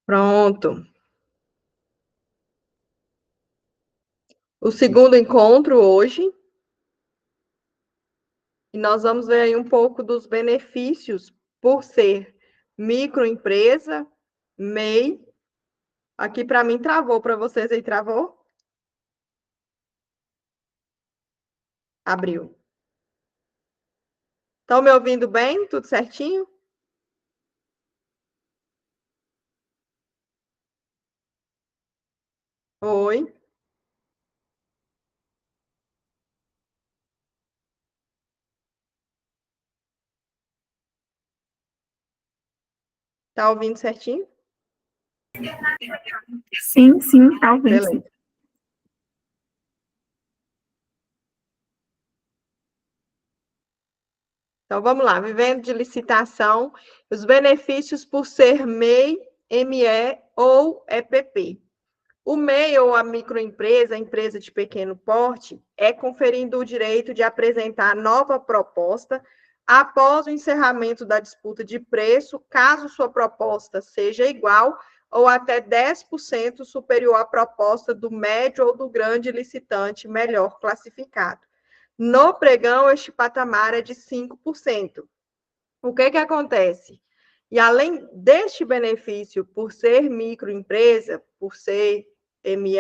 Pronto. O segundo encontro hoje, e nós vamos ver aí um pouco dos benefícios por ser microempresa, MEI. Aqui para mim travou, para vocês aí travou? Abriu. Estão me ouvindo bem? Tudo certinho? Oi. Tá ouvindo certinho? Sim, sim, tá ouvindo. Beleza. Então vamos lá, vivendo de licitação, os benefícios por ser MEI, ME ou EPP. O MEI ou a microempresa, a empresa de pequeno porte, é conferindo o direito de apresentar nova proposta após o encerramento da disputa de preço, caso sua proposta seja igual ou até 10% superior à proposta do médio ou do grande licitante melhor classificado. No pregão, este patamar é de 5%. O que acontece? E além deste benefício, por ser microempresa, por ser ME,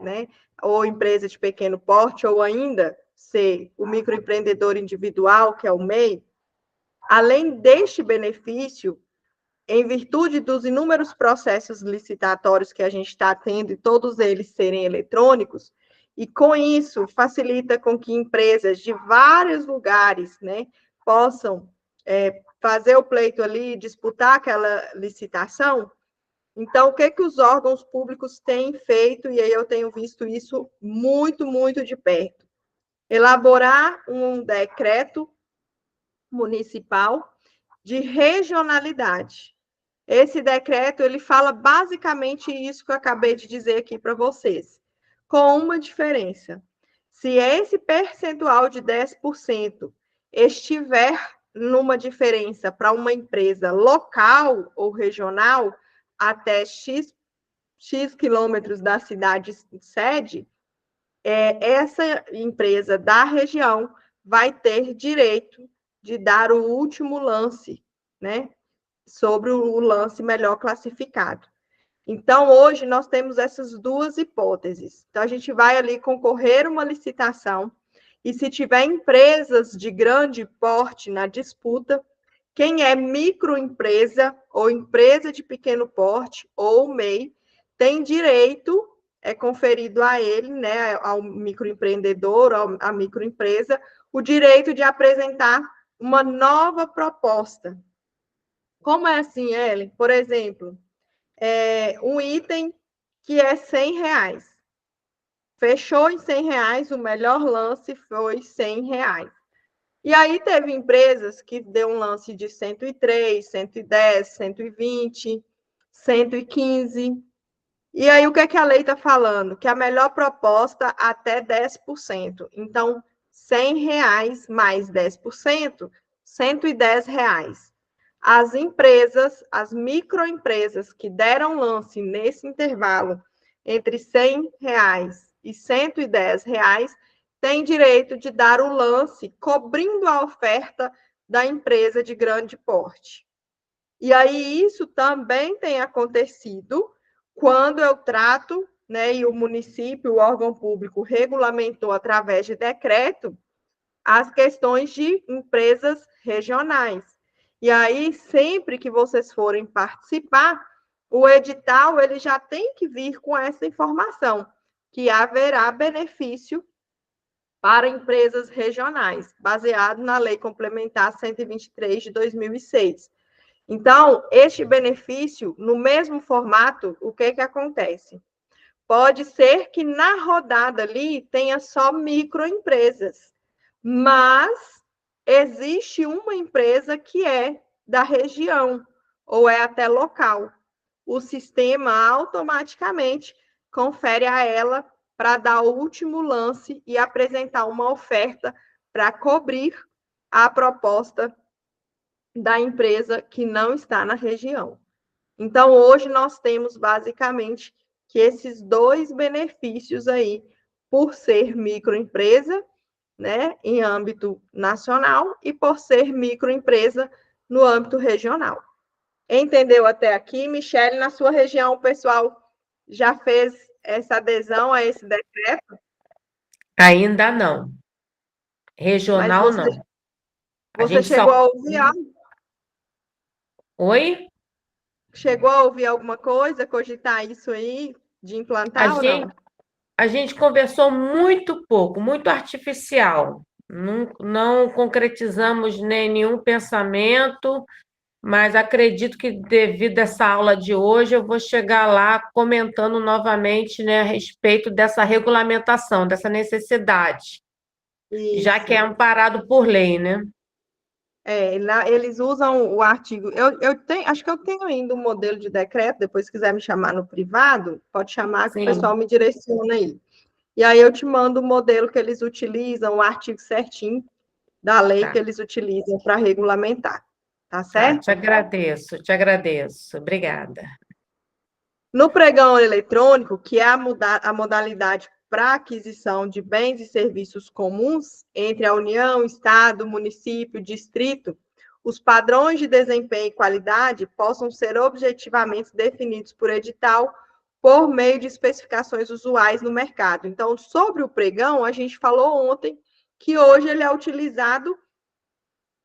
né, ou empresa de pequeno porte, ou ainda ser o microempreendedor individual, que é o MEI, além deste benefício, em virtude dos inúmeros processos licitatórios que a gente está tendo, e todos eles serem eletrônicos, e com isso facilita com que empresas de vários lugares, né, possam fazer o pleito ali, disputar aquela licitação. Então, o que os órgãos públicos têm feito, e aí eu tenho visto isso muito, muito de perto? Elaborar um decreto municipal de regionalidade. Esse decreto, ele fala basicamente isso que eu acabei de dizer aqui para vocês, com uma diferença. Se esse percentual de 10% estiver numa diferença para uma empresa local ou regional, até X quilômetros da cidade sede, essa empresa da região vai ter direito de dar o último lance, né, sobre o lance melhor classificado. Então, hoje, nós temos essas duas hipóteses. Então, a gente vai ali concorrer uma licitação, e se tiver empresas de grande porte na disputa, quem é microempresa ou empresa de pequeno porte ou MEI tem direito, é conferido a ele, né, ao microempreendedor, à microempresa, o direito de apresentar uma nova proposta. Como é assim, Ellen? Por exemplo, um item que é R$ 100. Fechou em R$ 100, o melhor lance foi R$ 100. E aí teve empresas que deu um lance de 103, 110, 120, 115. E aí o que a lei está falando? Que a melhor proposta até 10%. Então, R$ 100 mais 10%, R$ 110. As empresas, as microempresas que deram lance nesse intervalo entre R$ 100 e R$ 110, têm direito de dar o lance cobrindo a oferta da empresa de grande porte. E aí isso também tem acontecido quando eu trato, né, e o município, o órgão público regulamentou através de decreto as questões de empresas regionais. E aí, sempre que vocês forem participar, o edital ele já tem que vir com essa informação, que haverá benefício para empresas regionais, baseado na Lei Complementar 123 de 2006. Então, este benefício, no mesmo formato, o que acontece? Pode ser que na rodada ali tenha só microempresas, mas existe uma empresa que é da região ou é até local. O sistema automaticamente confere a ela para dar o último lance e apresentar uma oferta para cobrir a proposta da empresa que não está na região. Então, hoje nós temos basicamente que esses dois benefícios aí, por ser microempresa, né, em âmbito nacional e por ser microempresa no âmbito regional. Entendeu até aqui, Michele? Na sua região, o pessoal já fez essa adesão a esse decreto? Ainda não. Mas Regional, você, não. A você gente chegou só. a ouvir algo? Oi? Chegou a ouvir alguma coisa, cogitar isso aí, de A implantar ou não? gente, a gente conversou muito pouco, muito artificial. Não concretizamos nenhum pensamento, mas acredito que, devido a essa aula de hoje, eu vou chegar lá comentando novamente, né, a respeito dessa regulamentação, dessa necessidade, já que é Isso. amparado por lei, né? Eles usam o artigo. Eu tenho, acho que eu tenho ainda um modelo de decreto, depois se quiser me chamar no privado, pode chamar que o pessoal Sim, me direciona aí. E aí eu te mando o modelo que eles utilizam, o artigo certinho da lei que tá. eles utilizam para regulamentar. Tá Tá, certo? te agradeço. Obrigada. No pregão eletrônico, que é a modalidade para aquisição de bens e serviços comuns entre a União, Estado, município, distrito, os padrões de desempenho e qualidade possam ser objetivamente definidos por edital por meio de especificações usuais no mercado. Então, sobre o pregão, a gente falou ontem que hoje ele é utilizado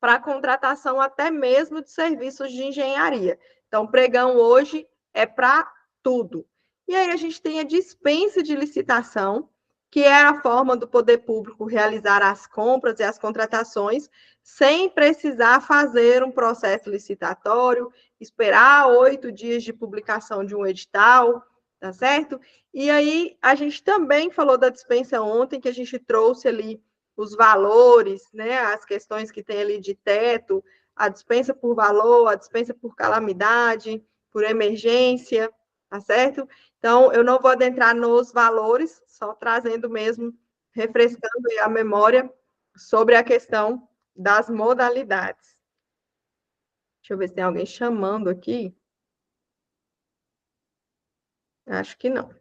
para a contratação até mesmo de serviços de engenharia. Então, pregão hoje é para tudo. E aí a gente tem a dispensa de licitação, que é a forma do poder público realizar as compras e as contratações sem precisar fazer um processo licitatório, esperar 8 dias de publicação de um edital, tá certo? E aí a gente também falou da dispensa ontem, que a gente trouxe ali os valores, né, as questões que tem ali de teto, a dispensa por valor, a dispensa por calamidade, por emergência, tá certo? Então, eu não vou adentrar nos valores, só trazendo mesmo, refrescando a memória sobre a questão das modalidades. Deixa eu ver se tem alguém chamando aqui. Acho que não.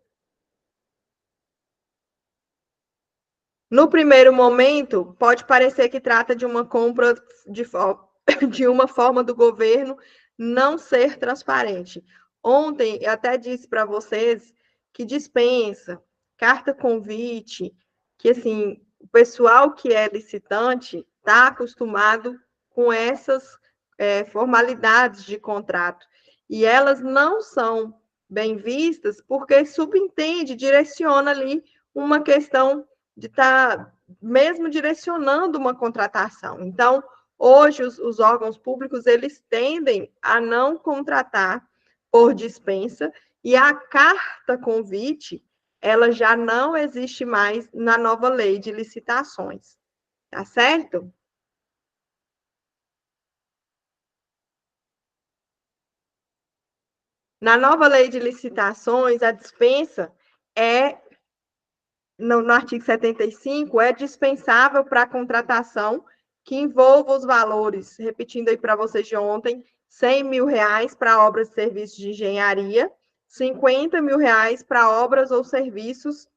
No primeiro momento, pode parecer que trata de uma compra de uma forma do governo não ser transparente. Ontem, eu até disse para vocês que dispensa, carta convite, que assim, o pessoal que é licitante está acostumado com essas formalidades de contrato. E elas não são bem vistas porque subentende, direciona ali uma questão de estar mesmo direcionando uma contratação. Então, hoje os órgãos públicos eles tendem a não contratar por dispensa e a carta convite ela já não existe mais na nova lei de licitações, tá certo? Na nova lei de licitações, a dispensa é no artigo 75, é dispensável para a contratação que envolva os valores, repetindo aí para vocês de ontem, R$ 100.000 para obras e serviços de engenharia, R$ 50.000 para obras ou serviços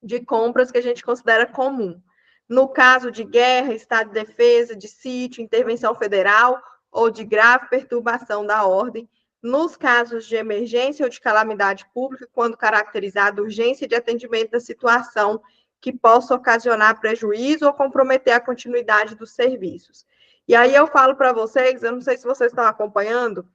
de compras que a gente considera comum. No caso de guerra, estado de defesa, de sítio, intervenção federal ou de grave perturbação da ordem, nos casos de emergência ou de calamidade pública, quando caracterizada urgência de atendimento da situação que possa ocasionar prejuízo ou comprometer a continuidade dos serviços. E aí eu falo para vocês, eu não sei se vocês estão acompanhando,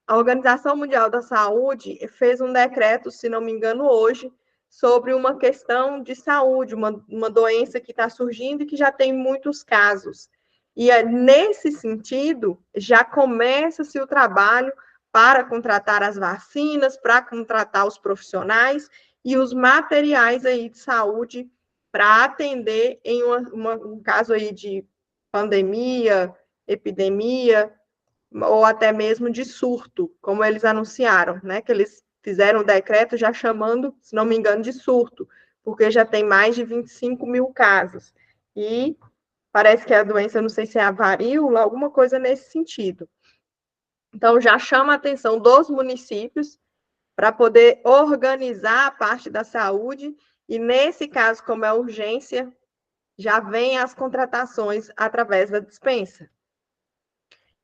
a Organização Mundial da Saúde fez um decreto, se não me engano, hoje, sobre uma questão de saúde, uma doença que está surgindo e que já tem muitos casos. E nesse sentido, já começa-se o trabalho para contratar as vacinas, para contratar os profissionais e os materiais aí de saúde para atender em um caso aí de pandemia, epidemia, ou até mesmo de surto, como eles anunciaram, né? Que eles fizeram o decreto já chamando, se não me engano, de surto, porque já tem mais de 25.000 casos. E parece que a doença, eu não sei se é a varíola, alguma coisa nesse sentido. Então, já chama a atenção dos municípios para poder organizar a parte da saúde, e nesse caso, como é urgência, já vem as contratações através da dispensa.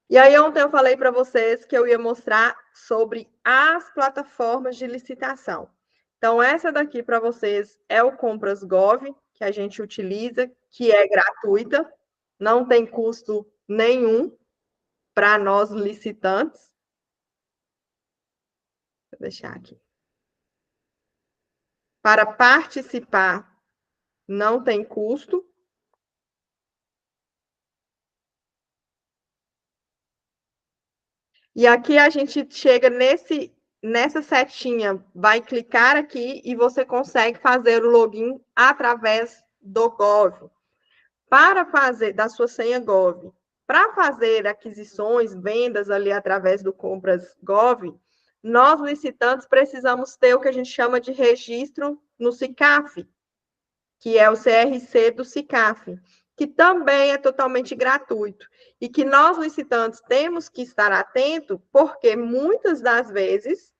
E aí, ontem eu falei para vocês que eu ia mostrar sobre as plataformas de licitação. Então, essa daqui para vocês é o Compras Gov, que a gente utiliza, que é gratuita, não tem custo nenhum para nós licitantes. Vou deixar aqui. Para participar, não tem custo. E aqui a gente chega nessa setinha, vai clicar aqui e você consegue fazer o login através do Gov. Para fazer da sua senha Gov, para fazer aquisições, vendas ali através do Compras Gov, nós licitantes precisamos ter o que a gente chama de registro no SICAF, que é o CRC do SICAF, que também é totalmente gratuito e que nós licitantes temos que estar atento, porque muitas das vezes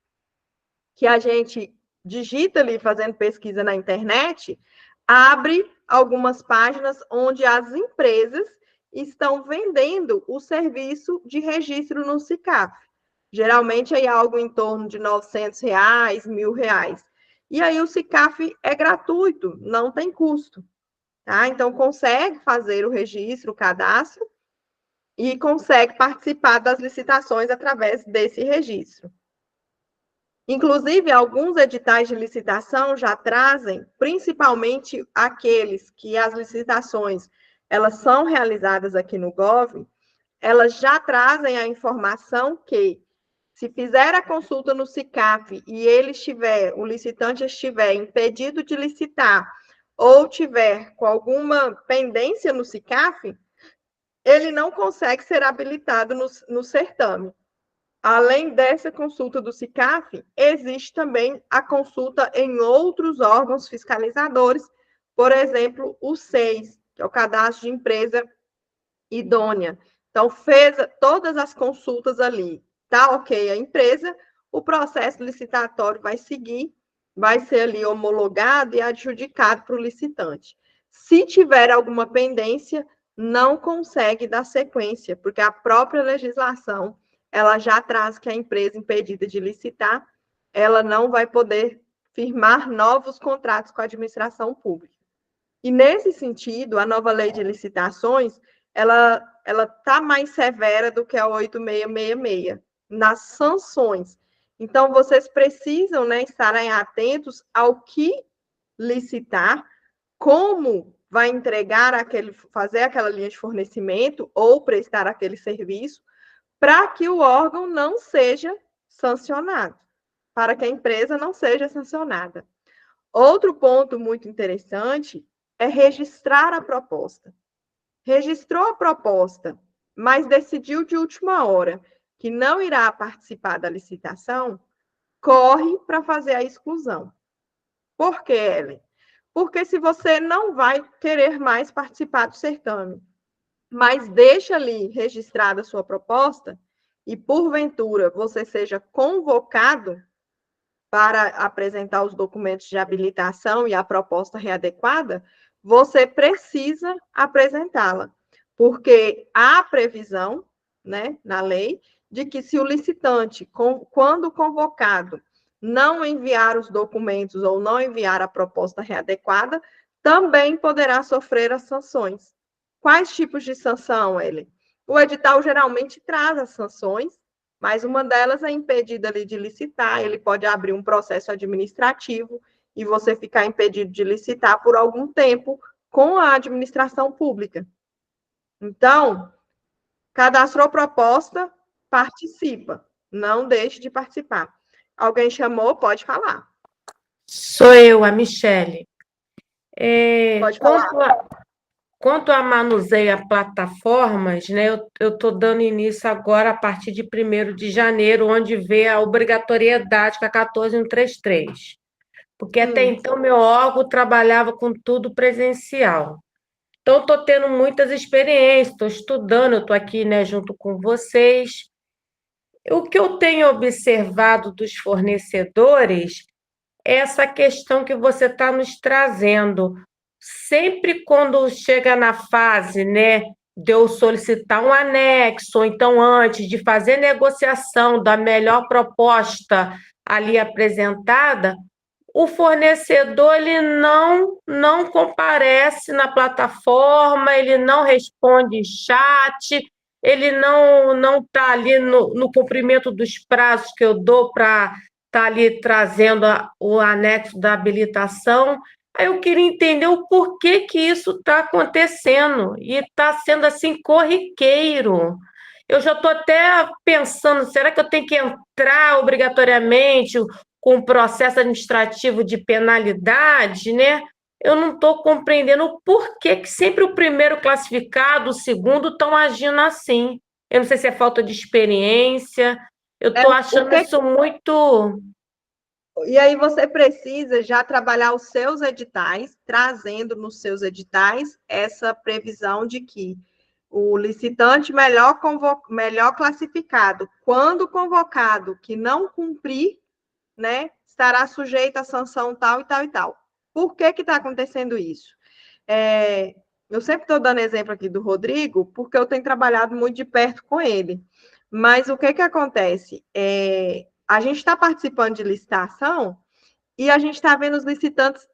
que a gente digita ali fazendo pesquisa na internet, abre algumas páginas onde as empresas estão vendendo o serviço de registro no SICAF. Geralmente é algo em torno de R$900, R$1.000. E aí o SICAF é gratuito, não tem custo. Tá? Então, consegue fazer o registro, o cadastro, e consegue participar das licitações através desse registro. Inclusive, alguns editais de licitação já trazem, principalmente aqueles que as licitações elas são realizadas aqui no Gov, elas já trazem a informação que, se fizer a consulta no SICAF e o licitante estiver impedido de licitar ou tiver com alguma pendência no SICAF, ele não consegue ser habilitado no certame. Além dessa consulta do SICAF, existe também a consulta em outros órgãos fiscalizadores, por exemplo, o SEIS, que é o Cadastro de Empresa Idônea. Então, fez todas as consultas ali, tá ok a empresa, o processo licitatório vai seguir, vai ser ali homologado e adjudicado para o licitante. Se tiver alguma pendência, não consegue dar sequência, porque a própria legislação ela já traz que a empresa impedida de licitar, ela não vai poder firmar novos contratos com a administração pública. E nesse sentido, a nova lei de licitações, ela está mais severa do que a 8666 nas sanções. Então, vocês precisam, né, estarem atentos ao que licitar, como vai entregar fazer aquela linha de fornecimento ou prestar aquele serviço, para que o órgão não seja sancionado, para que a empresa não seja sancionada. Outro ponto muito interessante é registrar a proposta. Registrou a proposta, mas decidiu de última hora que não irá participar da licitação, corre para fazer a exclusão. Por quê, Ellen? Porque se você não vai querer mais participar do certame, mas deixa ali registrada a sua proposta e, porventura, você seja convocado para apresentar os documentos de habilitação e a proposta readequada, você precisa apresentá-la, porque há previsão, né, na lei, de que se o licitante, quando convocado, não enviar os documentos ou não enviar a proposta readequada, também poderá sofrer as sanções. Quais tipos de sanção, ele? O edital geralmente traz as sanções, mas uma delas é impedida ali de licitar, ele pode abrir um processo administrativo e você ficar impedido de licitar por algum tempo com a administração pública. Então, cadastrou proposta, participa, não deixe de participar. Alguém chamou, pode falar. Sou eu, a Michele. Pode falar. Quanto a manuseio a plataformas, né, eu estou dando início agora a partir de 1º de janeiro, onde vê a obrigatoriedade com a 14133. Porque até então meu órgão trabalhava com tudo presencial. Então, estou tendo muitas experiências, estou estudando, eu estou aqui, né, junto com vocês. O que eu tenho observado dos fornecedores é essa questão que você está nos trazendo. Sempre quando chega na fase, né, de eu solicitar um anexo, ou então antes de fazer negociação da melhor proposta ali apresentada, o fornecedor ele não comparece na plataforma, ele não responde chat, ele não está ali no cumprimento dos prazos que eu dou para estar ali trazendo o anexo da habilitação. Aí eu queria entender o porquê que isso está acontecendo e está sendo assim corriqueiro. Eu já estou até pensando, será que eu tenho que entrar obrigatoriamente com o processo administrativo de penalidade, né? Eu não estou compreendendo o porquê que sempre o primeiro classificado, o segundo, estão agindo assim. Eu não sei se é falta de experiência, eu estou achando isso muito. E aí você precisa já trabalhar os seus editais, trazendo nos seus editais essa previsão de que o licitante melhor classificado, quando convocado, que não cumprir, né, estará sujeito a sanção tal e tal e tal. Por que está acontecendo isso? Eu sempre estou dando exemplo aqui do Rodrigo, porque eu tenho trabalhado muito de perto com ele. Mas o que acontece? A gente está participando de licitação e a gente está vendo os licitantes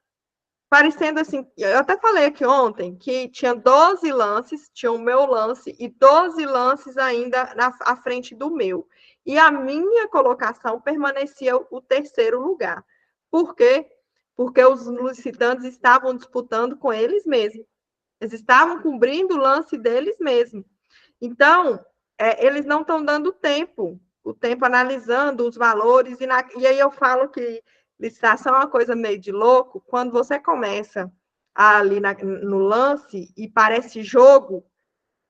parecendo assim. Eu até falei aqui ontem que tinha 12 lances, tinha o meu lance e 12 lances ainda à frente do meu. E a minha colocação permanecia o terceiro lugar. Por quê? Porque os licitantes estavam disputando com eles mesmos. Eles estavam cobrindo o lance deles mesmos. Então, eles não estão dando o tempo analisando os valores, e aí eu falo que licitação é uma coisa meio de louco, quando você começa ali no lance e parece jogo,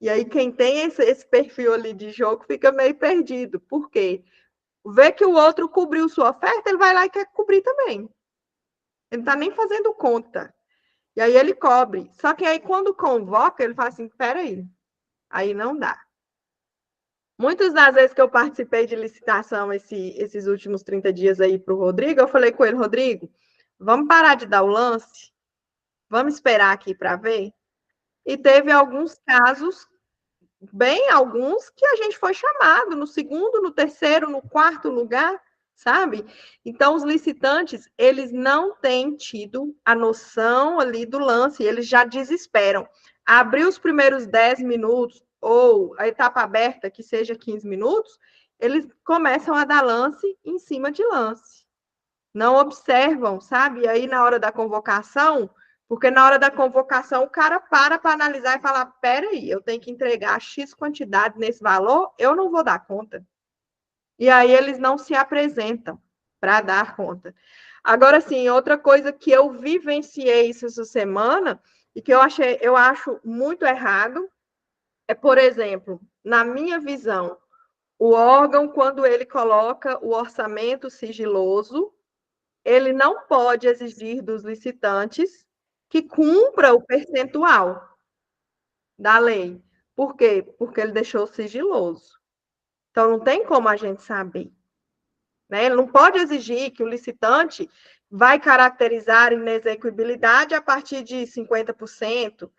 e aí quem tem esse perfil ali de jogo fica meio perdido. Por quê? Vê que o outro cobriu sua oferta, ele vai lá e quer cobrir também. Ele não está nem fazendo conta. E aí ele cobre. Só que aí quando convoca, ele fala assim, peraí, aí não dá. Muitas das vezes que eu participei de licitação esses últimos 30 dias aí para o Rodrigo, eu falei com ele, Rodrigo, vamos parar de dar o lance? Vamos esperar aqui para ver? E teve alguns casos, bem alguns, que a gente foi chamado no segundo, no terceiro, no quarto lugar, sabe? Então, os licitantes, eles não têm tido a noção ali do lance, eles já desesperam. Abriu os primeiros 10 minutos, ou a etapa aberta, que seja 15 minutos, eles começam a dar lance em cima de lance. Não observam, sabe? E aí, na hora da convocação, porque na hora da convocação o cara para analisar e falar, peraí, eu tenho que entregar X quantidade nesse valor, eu não vou dar conta. E aí eles não se apresentam para dar conta. Agora, sim, outra coisa que eu vivenciei essa semana e que eu acho muito errado é, por exemplo, na minha visão, o órgão, quando ele coloca o orçamento sigiloso, ele não pode exigir dos licitantes que cumpra o percentual da lei. Por quê? Porque ele deixou sigiloso. Então, não tem como a gente saber. Né? Ele não pode exigir que o licitante vai caracterizar inexequibilidade a partir de 50%,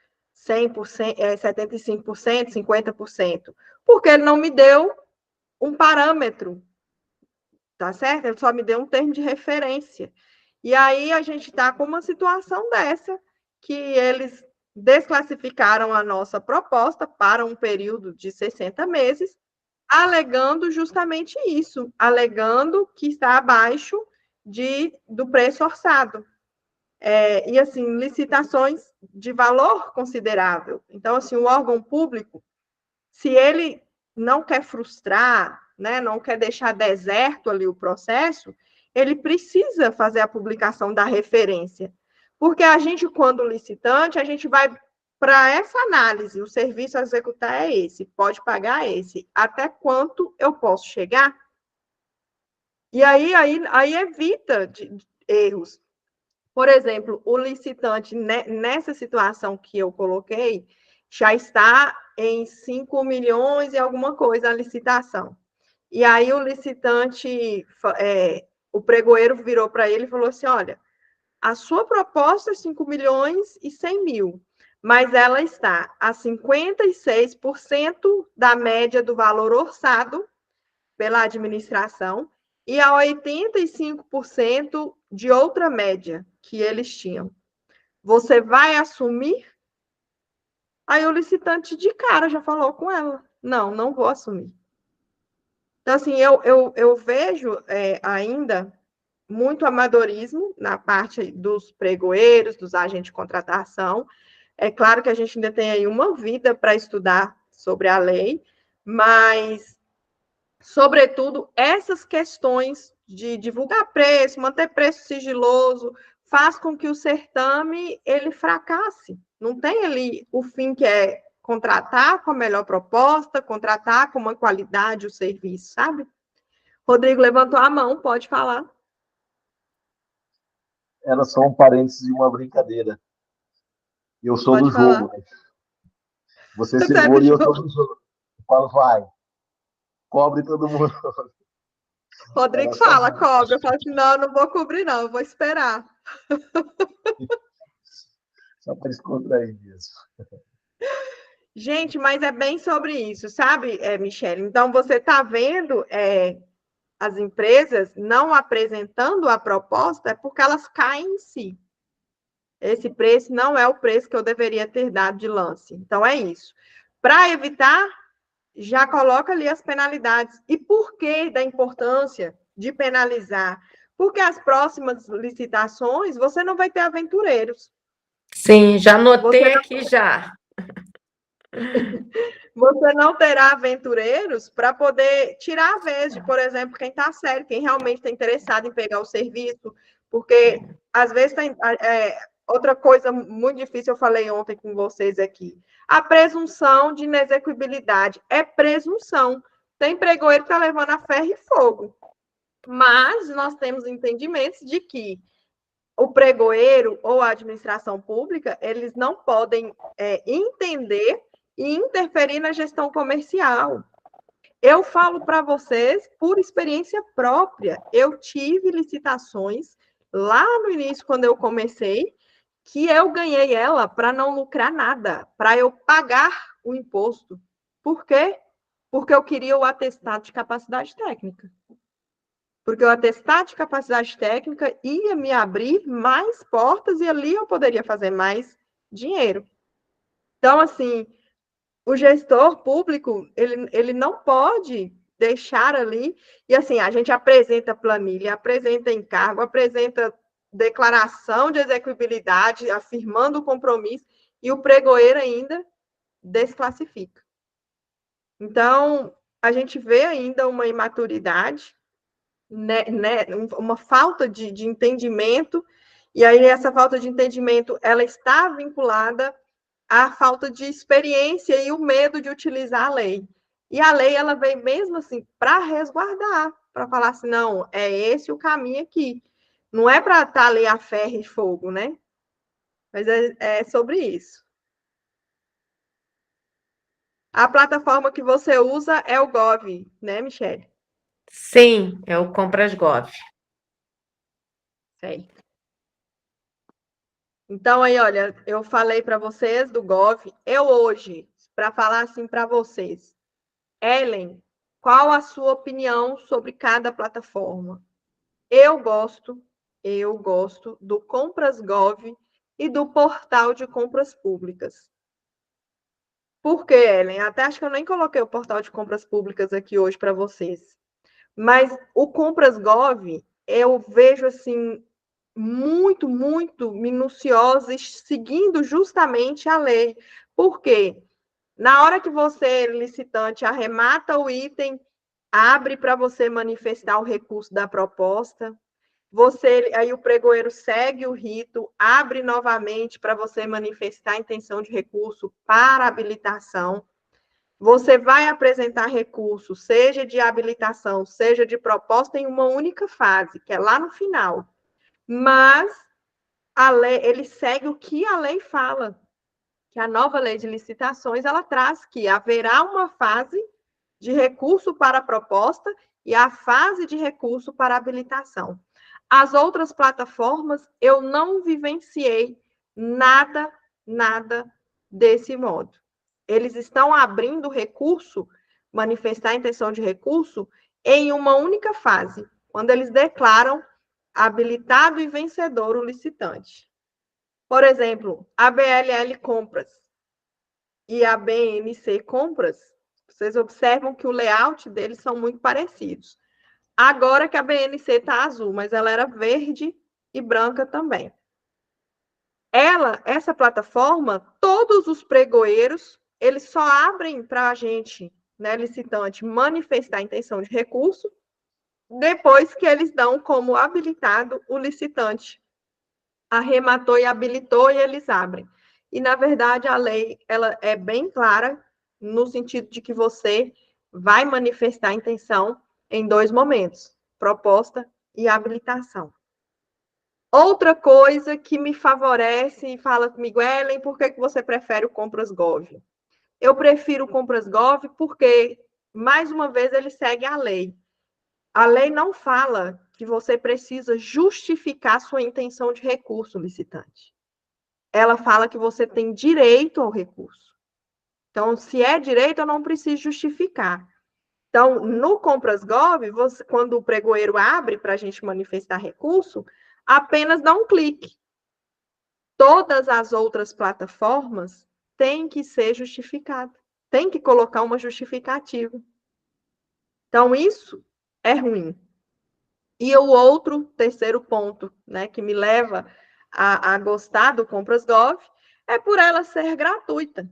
100%, 75%, 50%, porque ele não me deu um parâmetro, tá certo? Ele só me deu um termo de referência. E aí a gente está com uma situação dessa, que eles desclassificaram a nossa proposta para um período de 60 meses, alegando justamente isso, alegando que está abaixo do preço orçado. E, assim, licitações de valor considerável. Então, assim, o órgão público, se ele não quer frustrar, né, não quer deixar deserto ali o processo, ele precisa fazer a publicação da referência. Porque a gente, quando licitante, a gente vai para essa análise, o serviço a executar é esse, pode pagar esse, até quanto eu posso chegar? E aí evita de erros. Por exemplo, o licitante, nessa situação que eu coloquei, já está em 5 milhões e alguma coisa a licitação. E aí o licitante, o pregoeiro virou para ele e falou assim, olha, a sua proposta é 5.100.000, mas ela está a 56% da média do valor orçado pela administração e a 85% de outra média que eles tinham. Você vai assumir? Aí o licitante de cara já falou com ela: não, não vou assumir. Então, assim, eu vejo ainda muito amadorismo na parte dos pregoeiros, dos agentes de contratação. É claro que a gente ainda tem aí uma vida para estudar sobre a lei, mas, sobretudo, essas questões de divulgar preço, manter preço sigiloso, faz com que o certame ele fracasse. Não tem ali o fim que é contratar com a melhor proposta, contratar com uma qualidade o serviço, sabe? Rodrigo levantou a mão, pode falar. Era só um parênteses de uma brincadeira. Eu sou Pode do falar. jogo, né? Você segura e eu sou do jogo. Eu falo, vai, cobre todo mundo. Rodrigo fala, cobre. Eu falo assim, não vou cobrir, não, eu vou esperar. Só para descontrair mesmo. Gente, mas é bem sobre isso, sabe, Michele? Então, você está vendo as empresas não apresentando a proposta, é porque elas caem em si. Esse preço não é o preço que eu deveria ter dado de lance. Então, é isso. Para evitar, já coloca ali as penalidades. E por que da importância de penalizar? Porque as próximas licitações, você não vai ter aventureiros. Sim, já anotei aqui já. Você não terá aventureiros para poder tirar a vez de, por exemplo, quem está sério, quem realmente está interessado em pegar o serviço, porque às vezes tem outra coisa muito difícil, eu falei ontem com vocês aqui, a presunção de inexequibilidade é presunção. Tem pregoeiro que está levando a ferro e fogo, mas nós temos entendimentos de que o pregoeiro ou a administração pública, eles não podem entender e interferir na gestão comercial. Eu falo para vocês por experiência própria. Eu tive licitações lá no início, quando eu comecei, que eu ganhei ela para não lucrar nada, para eu pagar o imposto. Por quê? Porque eu queria o atestado de capacidade técnica. Porque o atestado de capacidade técnica ia me abrir mais portas e ali eu poderia fazer mais dinheiro. Então, assim, o gestor público, ele não pode deixar ali, e assim, a gente apresenta planilha, apresenta encargo, apresenta declaração de execuibilidade, afirmando o compromisso, e o pregoeiro ainda desclassifica. Então, a gente vê ainda uma imaturidade, né, uma falta de entendimento, e aí essa falta de entendimento, ela está vinculada à falta de experiência e o medo de utilizar a lei. E a lei, ela vem mesmo assim para resguardar, para falar assim, não, é esse o caminho aqui. Não é para estar ali a ferro e fogo, né? Mas é sobre isso. A plataforma que você usa é o Gov, né, Michele? Sim, é o Compras Gov. Certo. Então, aí, olha, eu falei para vocês do Gov. Eu hoje, para falar assim para vocês, Ellen, qual a sua opinião sobre cada plataforma? Eu gosto do Compras Gov e do Portal de Compras Públicas. Por quê, Ellen? Até acho que eu nem coloquei o Portal de Compras Públicas aqui hoje para vocês. Mas o Compras Gov, eu vejo assim muito, muito minuciosas, seguindo justamente a lei. Por quê? Na hora que você, licitante, arremata o item, abre para você manifestar o recurso da proposta, aí o pregoeiro segue o rito, abre novamente para você manifestar a intenção de recurso para habilitação. Você vai apresentar recurso, seja de habilitação, seja de proposta, em uma única fase, que é lá no final. Mas a lei, ele segue o que a lei fala, que a nova lei de licitações, ela traz que haverá uma fase de recurso para a proposta e a fase de recurso para a habilitação. As outras plataformas, eu não vivenciei nada desse modo. Eles estão abrindo recurso, manifestar a intenção de recurso, em uma única fase, quando eles declaram habilitado e vencedor o licitante. Por exemplo, a BLL Compras e a BNC Compras, vocês observam que o layout deles são muito parecidos. Agora que a BNC está azul, mas ela era verde e branca também. Essa plataforma, todos os pregoeiros, eles só abrem para a gente, né, licitante, manifestar a intenção de recurso, depois que eles dão como habilitado o licitante. Arrematou e habilitou e eles abrem. E, na verdade, a lei ela é bem clara no sentido de que você vai manifestar a intenção em 2 momentos, proposta e habilitação. Outra coisa que me favorece e fala comigo, Ellen, por que você prefere o Compras Gov? Eu prefiro o Compras Gov porque, mais uma vez, ele segue a lei. A lei não fala que você precisa justificar sua intenção de recurso, licitante. Ela fala que você tem direito ao recurso. Então, se é direito, eu não preciso justificar. Então, no Compras Gov, quando o pregoeiro abre para a gente manifestar recurso, apenas dá um clique. Todas as outras plataformas têm que ser justificadas. Tem que colocar uma justificativa. Então, isso é ruim. E o terceiro ponto, né, que me leva a gostar do Compras Gov é por ela ser gratuita.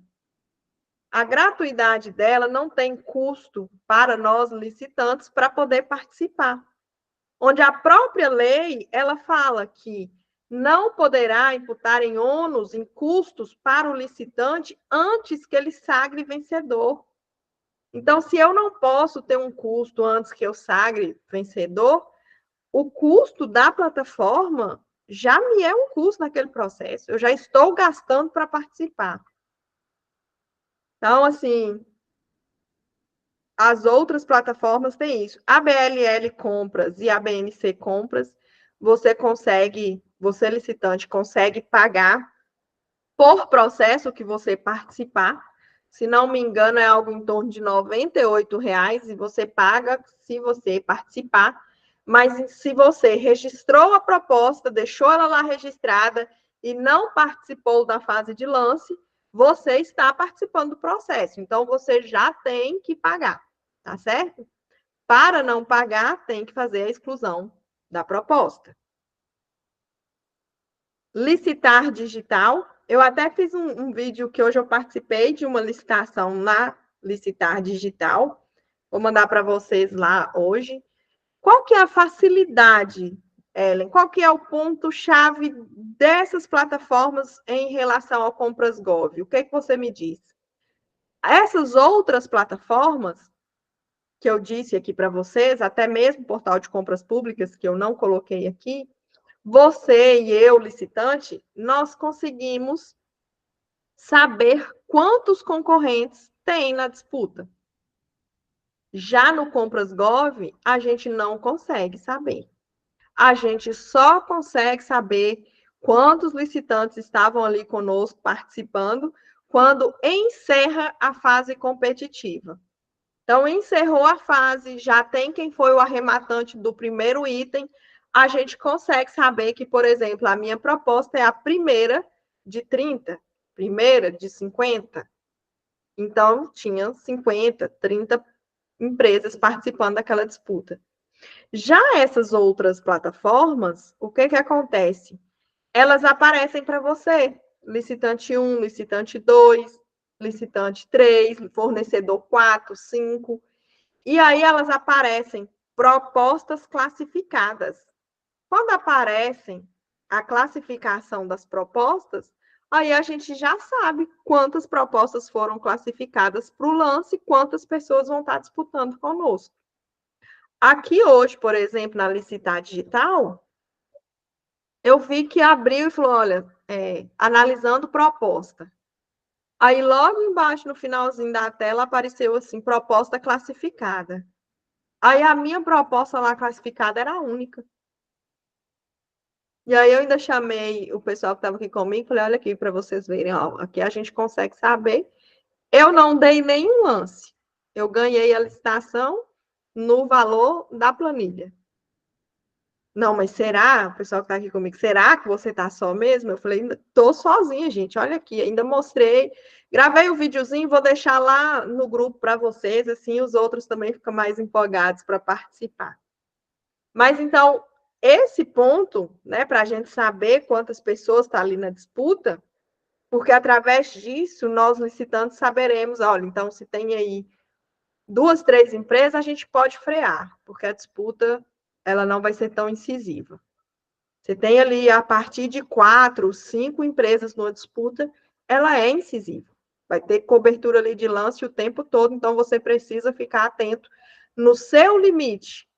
A gratuidade dela não tem custo para nós licitantes para poder participar. Onde a própria lei, ela fala que não poderá imputar em ônus, em custos para o licitante antes que ele sagre vencedor. Então, se eu não posso ter um custo antes que eu sagre vencedor, o custo da plataforma já me é um custo naquele processo. Eu já estou gastando para participar. Então, assim, as outras plataformas têm isso. A BLL Compras e a BNC Compras, você licitante, consegue pagar por processo que você participar. Se não me engano, é algo em torno de R$ 98,00 e você paga se você participar. Mas se você registrou a proposta, deixou ela lá registrada e não participou da fase de lance, você está participando do processo. Então, você já tem que pagar, tá certo? Para não pagar, tem que fazer a exclusão da proposta. Licitar digital. Eu até fiz um vídeo que hoje eu participei de uma licitação na Licitar Digital. Vou mandar para vocês lá hoje. Qual que é a facilidade, Ellen? Qual que é o ponto-chave dessas plataformas em relação ao Compras Gov? O que você me diz? Essas outras plataformas que eu disse aqui para vocês, até mesmo o portal de compras públicas, que eu não coloquei aqui, você e eu, licitante, nós conseguimos saber quantos concorrentes tem na disputa. Já no Compras Gov, a gente não consegue saber. A gente só consegue saber quantos licitantes estavam ali conosco participando quando encerra a fase competitiva. Então, encerrou a fase, já tem quem foi o arrematante do primeiro item, a gente consegue saber que, por exemplo, a minha proposta é a primeira de 30, primeira de 50. Então, tinha 50, 30 empresas participando daquela disputa. Já essas outras plataformas, o que acontece? Elas aparecem para você. Licitante 1, licitante 2, licitante 3, fornecedor 4, 5. E aí elas aparecem propostas classificadas. Quando aparecem a classificação das propostas, aí a gente já sabe quantas propostas foram classificadas para o lance, quantas pessoas vão estar disputando conosco. Aqui hoje, por exemplo, na Licitar Digital, eu vi que abriu e falou, olha, analisando proposta. Aí, logo embaixo, no finalzinho da tela, apareceu assim, proposta classificada. Aí, a minha proposta lá classificada era a única. E aí, eu ainda chamei o pessoal que estava aqui comigo e falei, olha aqui, para vocês verem, ó, aqui a gente consegue saber. Eu não dei nenhum lance. Eu ganhei a licitação no valor da planilha. Não, mas será, o pessoal que está aqui comigo, será que você está só mesmo? Eu falei, estou sozinha, gente, olha aqui, ainda mostrei, gravei o videozinho, vou deixar lá no grupo para vocês, assim os outros também ficam mais empolgados para participar. Mas então, esse ponto, né, para a gente saber quantas pessoas estão ali na disputa, porque através disso, nós licitantes saberemos, olha, então se tem aí 2, 3 empresas, a gente pode frear, porque a disputa ela não vai ser tão incisiva. Você tem ali, a partir de 4, 5 empresas numa disputa, ela é incisiva. Vai ter cobertura ali de lance o tempo todo, então você precisa ficar atento no seu limite.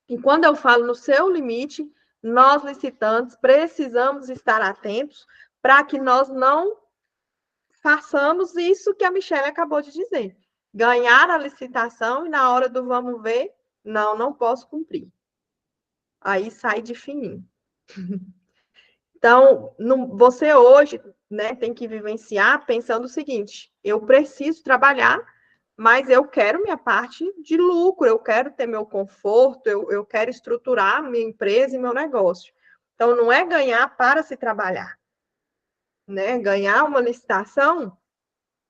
E quando eu falo no seu limite, nós licitantes precisamos estar atentos para que nós não façamos isso que a Michelle acabou de dizer. Ganhar a licitação e na hora do vamos ver, não posso cumprir. Aí sai de fininho. Então, você hoje, né, tem que vivenciar pensando o seguinte: eu preciso trabalhar, mas eu quero minha parte de lucro, eu quero ter meu conforto, eu quero estruturar minha empresa e meu negócio. Então, não é ganhar para se trabalhar, né? Ganhar uma licitação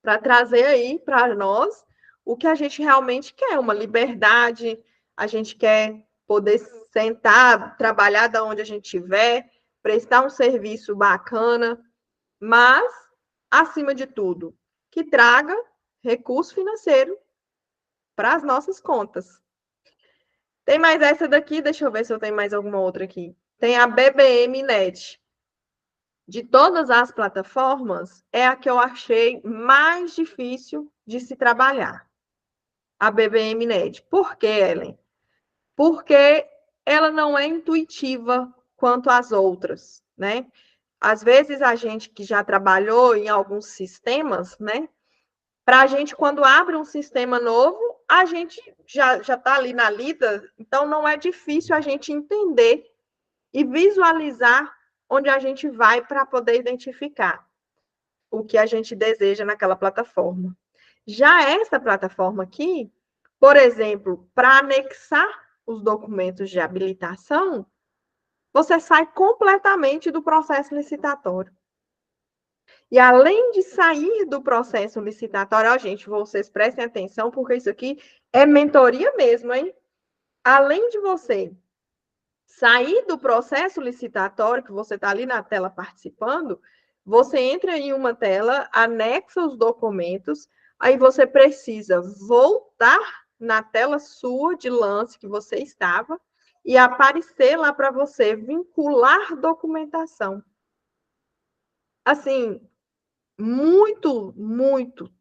para trazer aí para nós o que a gente realmente quer, uma liberdade, a gente quer poder sentar, trabalhar da onde a gente estiver, prestar um serviço bacana, mas, acima de tudo, que traga recurso financeiro para as nossas contas. Tem mais essa daqui, deixa eu ver se eu tenho mais alguma outra aqui. Tem a BBM Net. De todas as plataformas, é a que eu achei mais difícil de se trabalhar. A BBM Net. Por quê, Ellen? Porque ela não é intuitiva quanto às outras, né? Às vezes, a gente que já trabalhou em alguns sistemas, né? Para a gente, quando abre um sistema novo, a gente já está ali na lida, então não é difícil a gente entender e visualizar onde a gente vai para poder identificar o que a gente deseja naquela plataforma. Já essa plataforma aqui, por exemplo, para anexar os documentos de habilitação, você sai completamente do processo licitatório. E além de sair do processo licitatório, ó, gente, vocês prestem atenção, porque isso aqui é mentoria mesmo, hein? Além de você sair do processo licitatório, que você está ali na tela participando, você entra em uma tela, anexa os documentos, aí você precisa voltar na tela sua de lance que você estava e aparecer lá para você vincular documentação. Assim, muito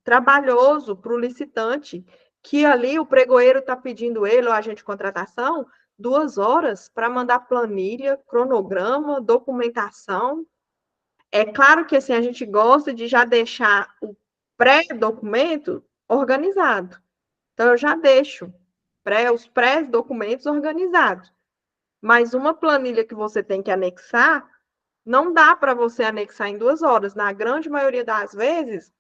trabalhoso para o licitante, que ali o pregoeiro está pedindo ele, o agente de contratação, 2 horas para mandar planilha, cronograma, documentação. É claro que assim, a gente gosta de já deixar o pré-documento organizado. Então, eu já deixo os pré-documentos organizados. Mas uma planilha que você tem que anexar, não dá para você anexar em 2 horas. Na grande maioria das vezes,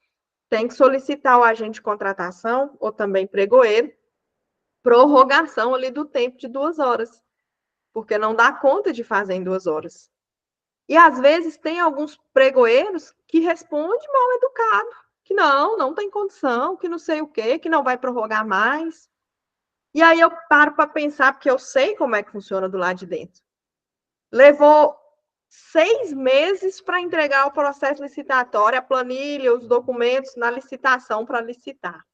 tem que solicitar o agente de contratação, ou também pregoeiro, prorrogação ali do tempo de 2 horas, porque não dá conta de fazer em 2 horas. E às vezes tem alguns pregoeiros que respondem mal educado, que não tem condição, que não sei o quê, que não vai prorrogar mais. E aí eu paro para pensar, porque eu sei como é que funciona do lado de dentro. Levou 6 meses para entregar o processo licitatório, a planilha, os documentos na licitação para licitar.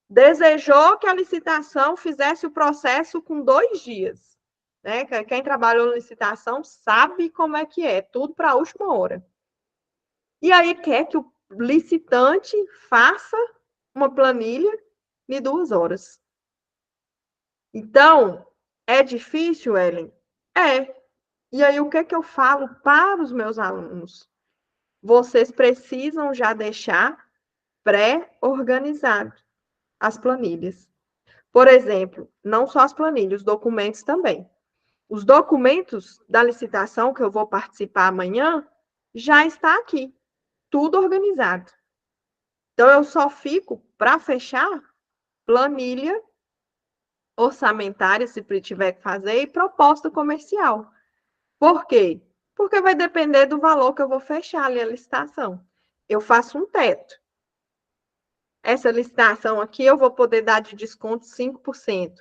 Desejou que a licitação fizesse o processo com 2 dias. Né? Quem trabalhou na licitação sabe como é que é, tudo para a última hora. E aí quer que o licitante faça uma planilha de 2 horas. Então, é difícil, Ellen? É. E aí, o que é que eu falo para os meus alunos? Vocês precisam já deixar pré-organizado as planilhas. Por exemplo, não só as planilhas, os documentos também. Os documentos da licitação que eu vou participar amanhã já está aqui, tudo organizado. Então, eu só fico para fechar planilha orçamentária, se tiver que fazer, e proposta comercial. Por quê? Porque vai depender do valor que eu vou fechar ali a licitação. Eu faço um teto. Essa licitação aqui eu vou poder dar de desconto 5%.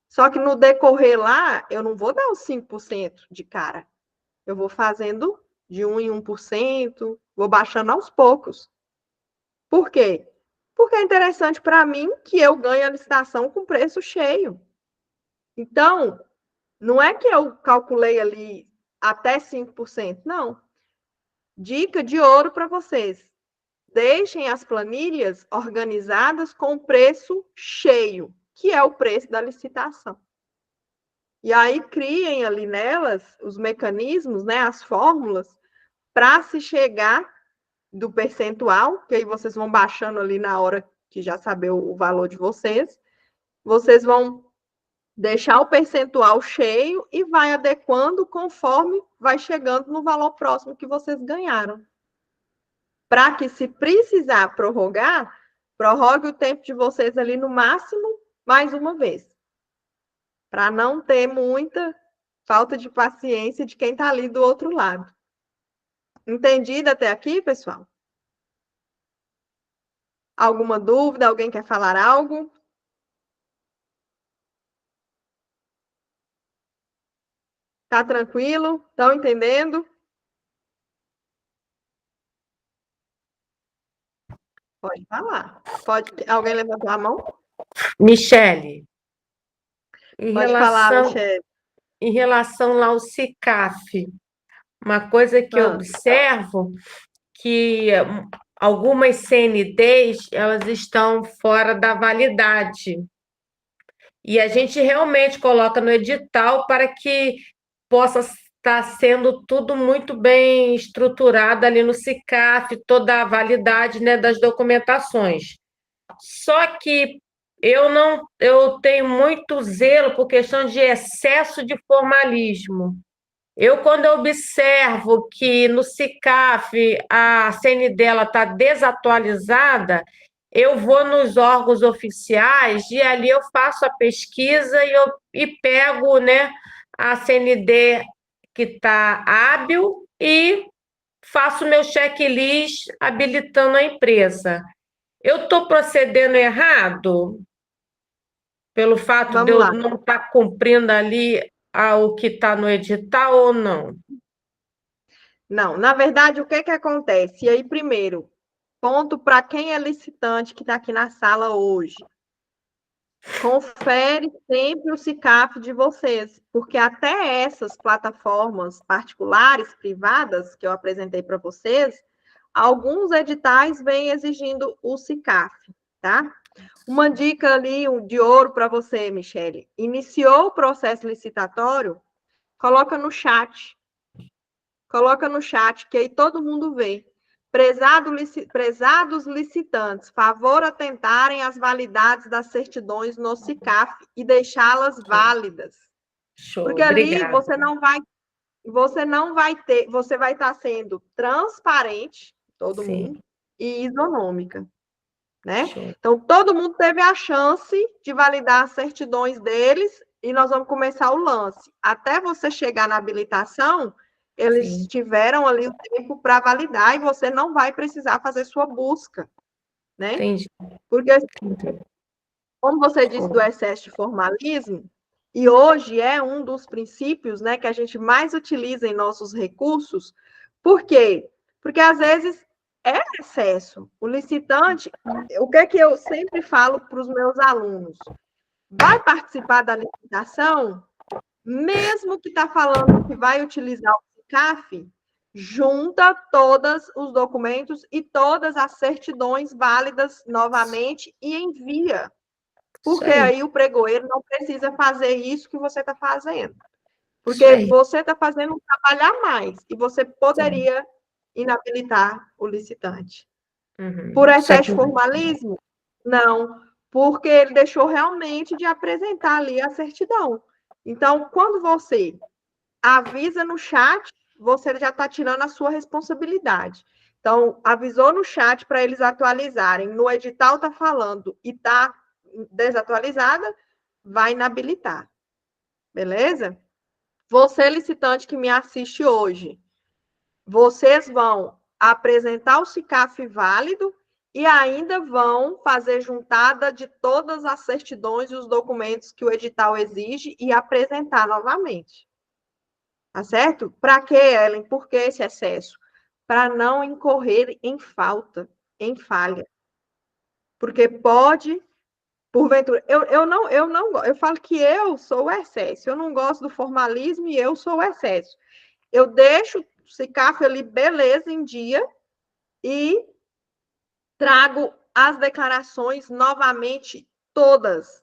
Só que no decorrer lá, eu não vou dar os 5% de cara. Eu vou fazendo de 1 em 1%, vou baixando aos poucos. Por quê? Porque é interessante para mim que eu ganhe a licitação com preço cheio. Então, não é que eu calculei ali até 5%, não. Dica de ouro para vocês. Deixem as planilhas organizadas com preço cheio, que é o preço da licitação. E aí criem ali nelas os mecanismos, né, as fórmulas, para se chegar do percentual, que aí vocês vão baixando ali na hora que já saber o valor de vocês. Vocês vão deixar o percentual cheio e vai adequando conforme vai chegando no valor próximo que vocês ganharam. Para que, se precisar prorrogar, prorrogue o tempo de vocês ali no máximo mais uma vez. Para não ter muita falta de paciência de quem está ali do outro lado. Entendido até aqui, pessoal? Alguma dúvida? Alguém quer falar algo? Tá tranquilo? Estão entendendo? Pode falar. Alguém levantou a mão? Michele, Pode falar, Michele. Em relação lá ao SICAF, uma coisa que eu observo que algumas CNDs, elas estão fora da validade. E a gente realmente coloca no edital para que possa estar sendo tudo muito bem estruturado ali no SICAF, toda a validade, né, das documentações. Só que eu tenho muito zelo por questão de excesso de formalismo. Quando eu observo que no SICAF a CND está desatualizada, eu vou nos órgãos oficiais e ali eu faço a pesquisa e pego, né, a CND que está hábil e faço meu checklist habilitando a empresa. Eu estou procedendo errado pelo fato de eu não estar cumprindo ali o que está no edital ou não? Não, na verdade, o que acontece? E aí, primeiro, ponto para quem é licitante que está aqui na sala hoje. Confere sempre o SICAF de vocês, porque até essas plataformas particulares, privadas, que eu apresentei para vocês, alguns editais vêm exigindo o SICAF, tá? Uma dica ali de ouro para você, Michele. Iniciou o processo licitatório, coloca no chat. Coloca no chat, que aí todo mundo vê. Prezados licitantes, favor atentarem às validades das certidões no SICAF e deixá-las válidas. Show, porque ali obrigada. você vai estar sendo transparente, todo Sim. mundo, e isonômica, né? Show. Então, todo mundo teve a chance de validar as certidões deles e nós vamos começar o lance. Até você chegar na habilitação, eles tiveram ali o tempo para validar e você não vai precisar fazer sua busca, né? Entendi. Porque, como você disse do excesso de formalismo, e hoje é um dos princípios, né, que a gente mais utiliza em nossos recursos, por quê? Porque, às vezes, é excesso. O licitante, o que é que eu sempre falo para os meus alunos? Vai participar da licitação, mesmo que está falando que vai utilizar o SICAF, junta todos os documentos e todas as certidões válidas novamente e envia. Porque aí o pregoeiro não precisa fazer isso que você está fazendo. Porque você está fazendo um trabalho a mais e você poderia inabilitar o licitante. Por excesso de formalismo? Não, porque ele deixou realmente de apresentar ali a certidão. Então, quando você avisa no chat, você já está tirando a sua responsabilidade. Então, avisou no chat para eles atualizarem. No edital está falando e está desatualizada, vai inabilitar. Beleza? Você, licitante que me assiste hoje, vocês vão apresentar o SICAF válido e ainda vão fazer juntada de todas as certidões e os documentos que o edital exige e apresentar novamente. Tá certo? Para quê, Ellen? Por que esse excesso? Para não incorrer em falta, em falha. Porque pode, porventura, eu falo que eu sou o excesso, eu não gosto do formalismo e eu sou o excesso. Eu deixo o SICAF ali, beleza, em dia, e trago as declarações novamente, todas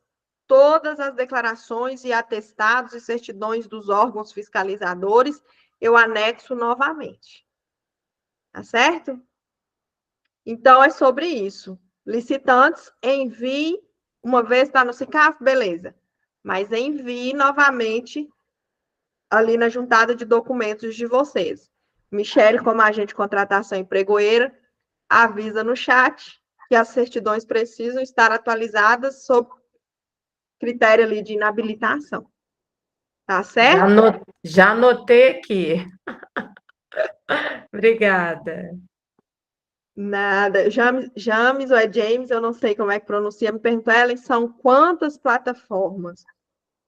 as declarações e atestados e certidões dos órgãos fiscalizadores, eu anexo novamente. Tá certo? Então, é sobre isso. Licitantes, envie, uma vez está no SICAF, beleza. Mas envie novamente ali na juntada de documentos de vocês. Michele, como agente de contratação empregoeira, avisa no chat que as certidões precisam estar atualizadas sob critério ali de inabilitação. Tá certo? Já anotei aqui. Obrigada. Nada. James ou é James, eu não sei como é que pronuncia, me perguntou, Ellen, são quantas plataformas?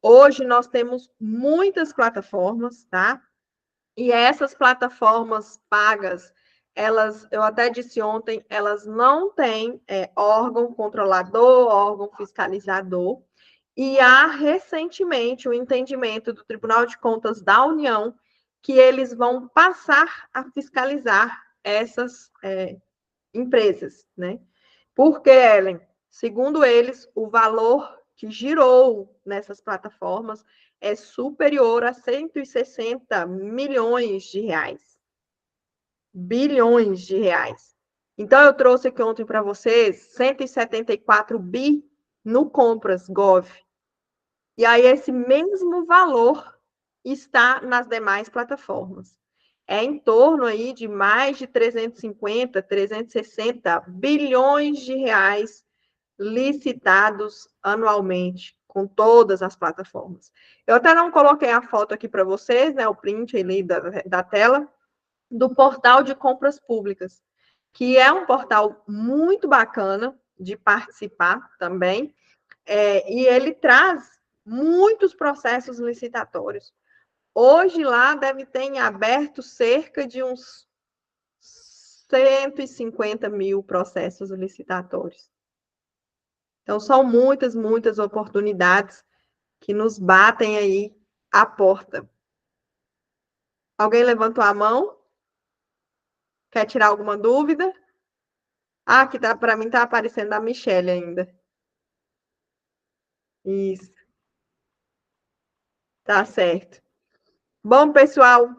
Hoje nós temos muitas plataformas, tá? E essas plataformas pagas, elas, eu até disse ontem, elas não têm órgão controlador, órgão fiscalizador. E há recentemente o entendimento do Tribunal de Contas da União que eles vão passar a fiscalizar essas empresas, né? Porque, Ellen, segundo eles, o valor que girou nessas plataformas é superior a 160 milhões de reais. Bilhões de reais. Então, eu trouxe aqui ontem para vocês 174 bi no Compras Gov. E aí, esse mesmo valor está nas demais plataformas. É em torno aí de mais de 350, 360 bilhões de reais licitados anualmente com todas as plataformas. Eu até não coloquei a foto aqui para vocês, né, o print ali da tela, do portal de compras públicas, que é um portal muito bacana de participar também, e ele traz muitos processos licitatórios. Hoje lá deve ter em aberto cerca de uns 150 mil processos licitatórios. Então, são muitas, muitas oportunidades que nos batem aí à porta. Alguém levantou a mão? Quer tirar alguma dúvida? Ah, aqui tá, para mim está aparecendo a Michelle ainda. Isso. Tá certo. Bom, pessoal,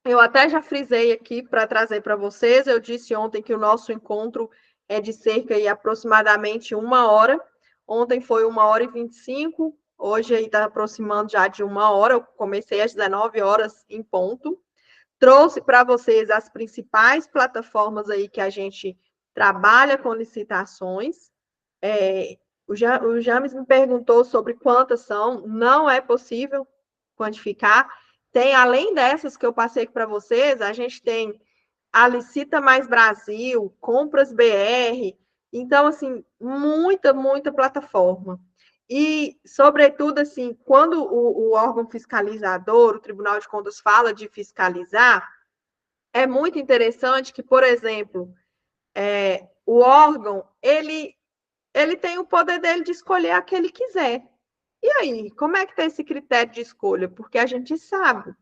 eu até já frisei aqui para trazer para vocês. Eu disse ontem que o nosso encontro é de cerca de aproximadamente 1 hora. Ontem foi 1h25. Hoje aí está aproximando já de 1 hora. Eu comecei às 19 horas em ponto. Trouxe para vocês as principais plataformas aí que a gente trabalha com licitações. O James me perguntou sobre quantas são. Não é possível quantificar. Tem, além dessas que eu passei para vocês, a gente tem a Licita Mais Brasil, Compras BR. Então, assim, muita, muita plataforma. E, sobretudo, assim, quando o órgão fiscalizador, o Tribunal de Contas, fala de fiscalizar, é muito interessante que, por exemplo, o órgão, ele tem o poder dele de escolher a que ele quiser. E aí, como é que tem esse critério de escolha? Porque a gente sabe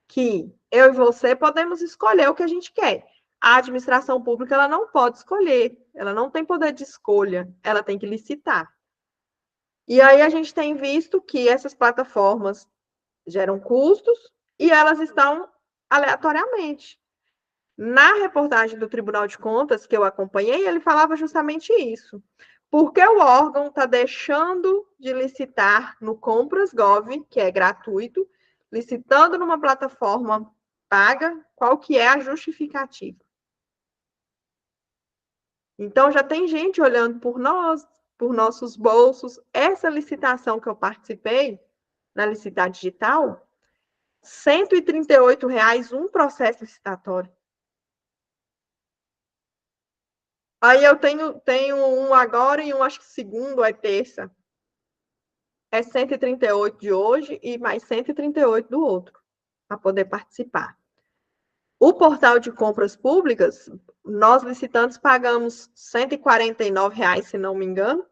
que eu e você podemos escolher o que a gente quer. A administração pública, ela não pode escolher, ela não tem poder de escolha, ela tem que licitar. E aí a gente tem visto que essas plataformas geram custos e elas estão aleatoriamente. Na reportagem do Tribunal de Contas que eu acompanhei, ele falava justamente isso. Porque o órgão está deixando de licitar no Compras.gov, que é gratuito, licitando numa plataforma paga, qual que é a justificativa? Então, já tem gente olhando por nós, por nossos bolsos. Essa licitação que eu participei, na Licitar Digital, R$ 138 um processo licitatório. Aí eu tenho um agora e um, acho que segundo, é terça. É 138 de hoje e mais 138 do outro, para poder participar. O portal de compras públicas, nós licitantes pagamos R$ 149, se não me engano,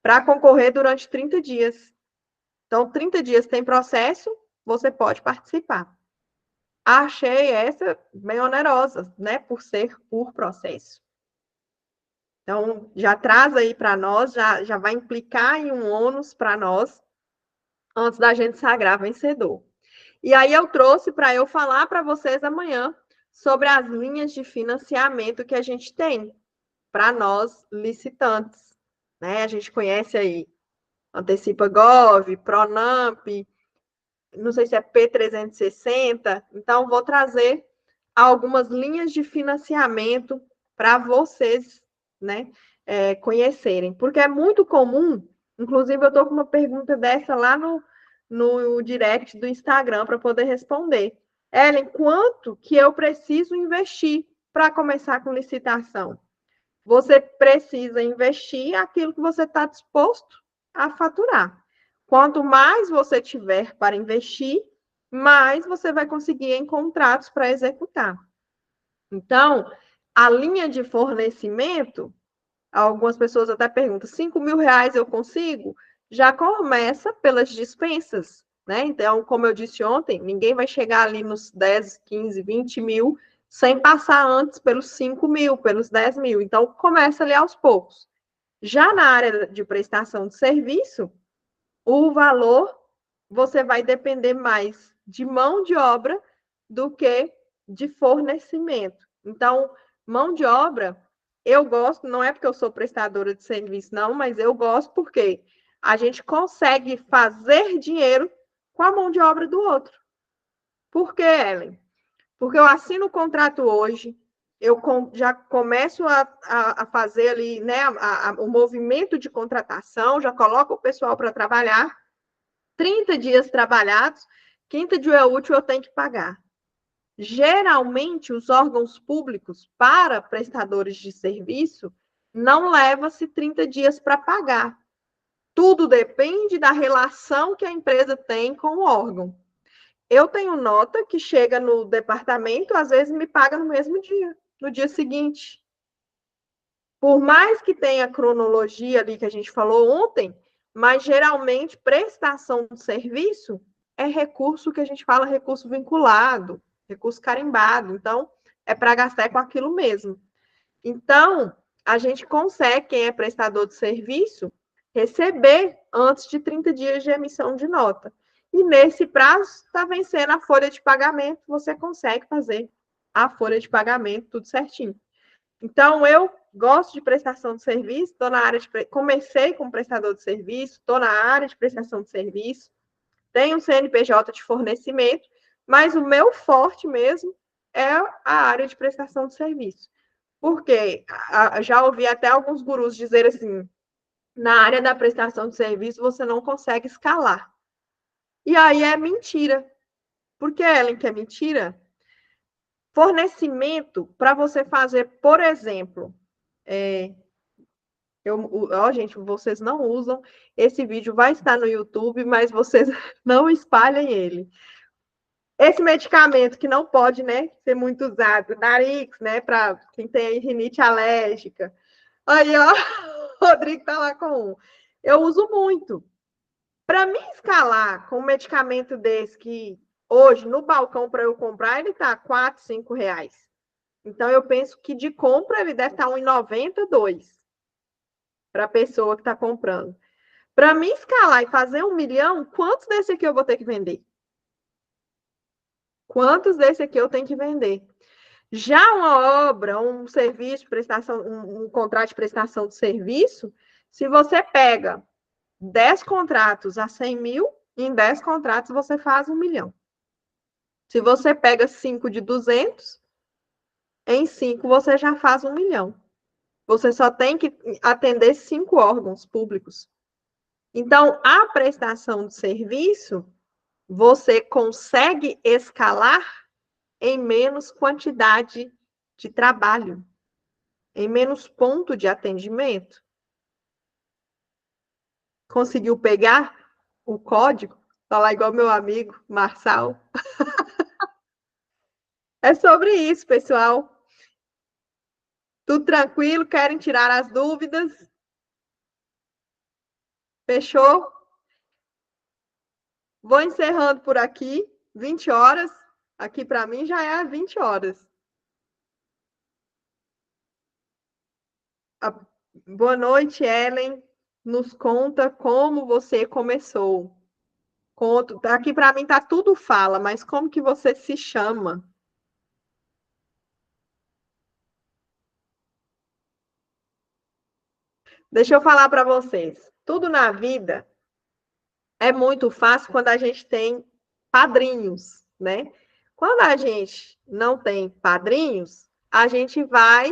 para concorrer durante 30 dias. Então, 30 dias tem processo, você pode participar. Achei essa bem onerosa, né, por ser por processo. Então, já traz aí para nós, já vai implicar em um ônus para nós, antes da gente sagrar vencedor. E aí eu trouxe para eu falar para vocês amanhã sobre as linhas de financiamento que a gente tem para nós licitantes. Né? A gente conhece aí Antecipa.gov, Pronamp, não sei se é P360, então vou trazer algumas linhas de financiamento para vocês, né, conhecerem, porque é muito comum, inclusive eu estou com uma pergunta dessa lá no direct do Instagram para poder responder. Ellen, quanto que eu preciso investir para começar com licitação? Você precisa investir aquilo que você está disposto a faturar. Quanto mais você tiver para investir, mais você vai conseguir em contratos para executar. Então, a linha de fornecimento, algumas pessoas até perguntam, R$ 5.000 eu consigo? Já começa pelas dispensas, né? Então, como eu disse ontem, ninguém vai chegar ali nos 10, 15, 20 mil sem passar antes pelos 5 mil, pelos 10 mil. Então, começa ali aos poucos. Já na área de prestação de serviço, o valor você vai depender mais de mão de obra do que de fornecimento. Então, mão de obra, eu gosto, não é porque eu sou prestadora de serviço, não, mas eu gosto porque a gente consegue fazer dinheiro com a mão de obra do outro. Por quê, Ellen? Porque eu assino o contrato hoje, eu já começo a fazer ali, né, o movimento de contratação, já coloco o pessoal para trabalhar, 30 dias trabalhados, quinta dia útil eu tenho que pagar. Geralmente, os órgãos públicos, para prestadores de serviço, não leva-se 30 dias para pagar. Tudo depende da relação que a empresa tem com o órgão. Eu tenho nota que chega no departamento, às vezes me paga no mesmo dia, no dia seguinte. Por mais que tenha cronologia ali que a gente falou ontem, mas geralmente prestação de serviço é recurso que a gente fala recurso vinculado, recurso carimbado. Então, é para gastar com aquilo mesmo. Então, a gente consegue, quem é prestador de serviço, receber antes de 30 dias de emissão de nota. E nesse prazo, está vencendo a folha de pagamento, você consegue fazer a folha de pagamento, tudo certinho. Então, eu gosto de prestação de serviço, estou na área de... Comecei como prestador de serviço, estou na área de prestação de serviço, tenho um CNPJ de fornecimento, mas o meu forte mesmo é a área de prestação de serviço. Porque já ouvi até alguns gurus dizer assim, na área da prestação de serviço você não consegue escalar. E aí é mentira. Por que, Ellen, que é mentira? Fornecimento, para você fazer, por exemplo, gente, vocês não usam, esse vídeo vai estar no YouTube, mas vocês não espalhem ele. Esse medicamento que não pode, né, ser muito usado, Narix, né, para quem tem rinite alérgica. Aí, ó, o Rodrigo tá lá com um. Eu uso muito. Para mim escalar com um medicamento desse que hoje no balcão para eu comprar, ele tá R$ 4, R$ 5. Então, eu penso que de compra ele deve estar R$ 1,92 para a pessoa que está comprando. Para mim escalar e fazer 1 milhão, quantos desse aqui eu vou ter que vender? Quantos desse aqui eu tenho que vender? Já uma obra, um serviço, prestação, um contrato de prestação de serviço, se você pega 10 contratos a 100 mil, em 10 contratos você faz 1 milhão. Se você pega 5 de 200, em 5 você já faz 1 milhão. Você só tem que atender 5 órgãos públicos. Então, a prestação de serviço, você consegue escalar em menos quantidade de trabalho, em menos ponto de atendimento. Conseguiu pegar o código? Falar igual meu amigo Marçal. É sobre isso, pessoal. Tudo tranquilo? Querem tirar as dúvidas? Fechou? Vou encerrando por aqui. 20 horas. Aqui para mim já é 20 horas. Boa noite, Ellen. Nos conta como você começou. Conto. Aqui para mim tá tudo fala, mas como que você se chama? Deixa eu falar para vocês. Tudo na vida é muito fácil quando a gente tem padrinhos, né? Quando a gente não tem padrinhos, a gente vai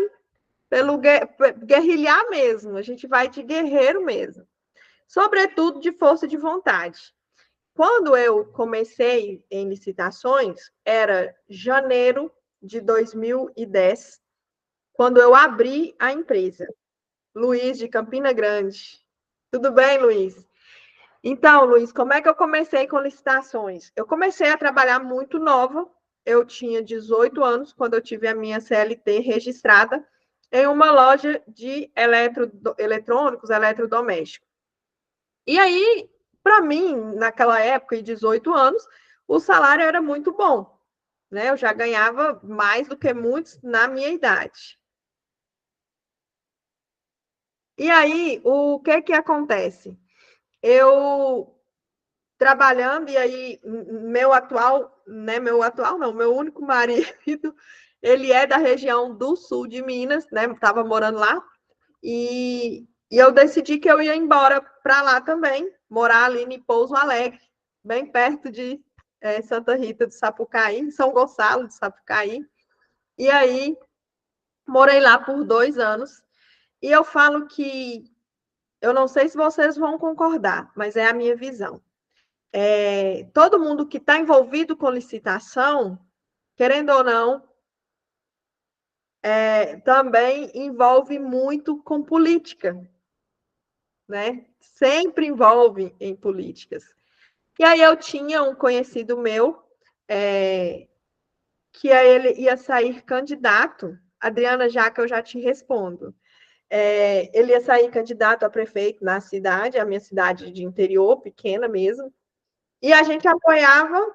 pelo guerrilhar mesmo, a gente vai de guerreiro mesmo. Sobretudo de força de vontade. Quando eu comecei em licitações, era janeiro de 2010, quando eu abri a empresa. Luiz, de Campina Grande. Tudo bem, Luiz? Então, Luiz, como é que eu comecei com licitações? Eu comecei a trabalhar muito nova. Eu tinha 18 anos quando eu tive a minha CLT registrada em uma loja de eletrônicos, eletrodomésticos. E aí, para mim, naquela época, de 18 anos, o salário era muito bom, né? Eu já ganhava mais do que muitos na minha idade. E aí, o que acontece? Eu trabalhando, e aí meu atual não, meu único marido, ele é da região do sul de Minas, né? Estava morando lá, e eu decidi que eu ia embora para lá também, morar ali em Pouso Alegre, bem perto de Santa Rita do Sapucaí, São Gonçalo do Sapucaí. E aí, morei lá por 2 anos, e eu falo que, eu não sei se vocês vão concordar, mas é a minha visão. Todo mundo que está envolvido com licitação, querendo ou não, também envolve muito com política, né? Sempre envolve em políticas. E aí eu tinha um conhecido meu, que ele ia sair candidato, Adriana, já que eu já te respondo, ele ia sair candidato a prefeito na cidade, a minha cidade de interior, pequena mesmo, e a gente apoiava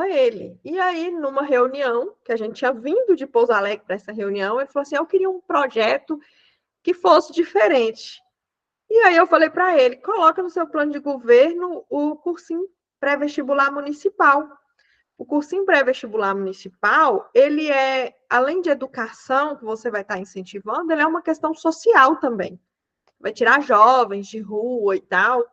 ele. E aí, numa reunião, que a gente tinha vindo de Pouso Alegre para essa reunião, ele falou assim, eu queria um projeto que fosse diferente. E aí eu falei para ele, coloca no seu plano de governo o cursinho pré-vestibular municipal. O cursinho pré-vestibular municipal, ele é, além de educação, que você vai estar incentivando, ele é uma questão social também. Vai tirar jovens de rua e tal.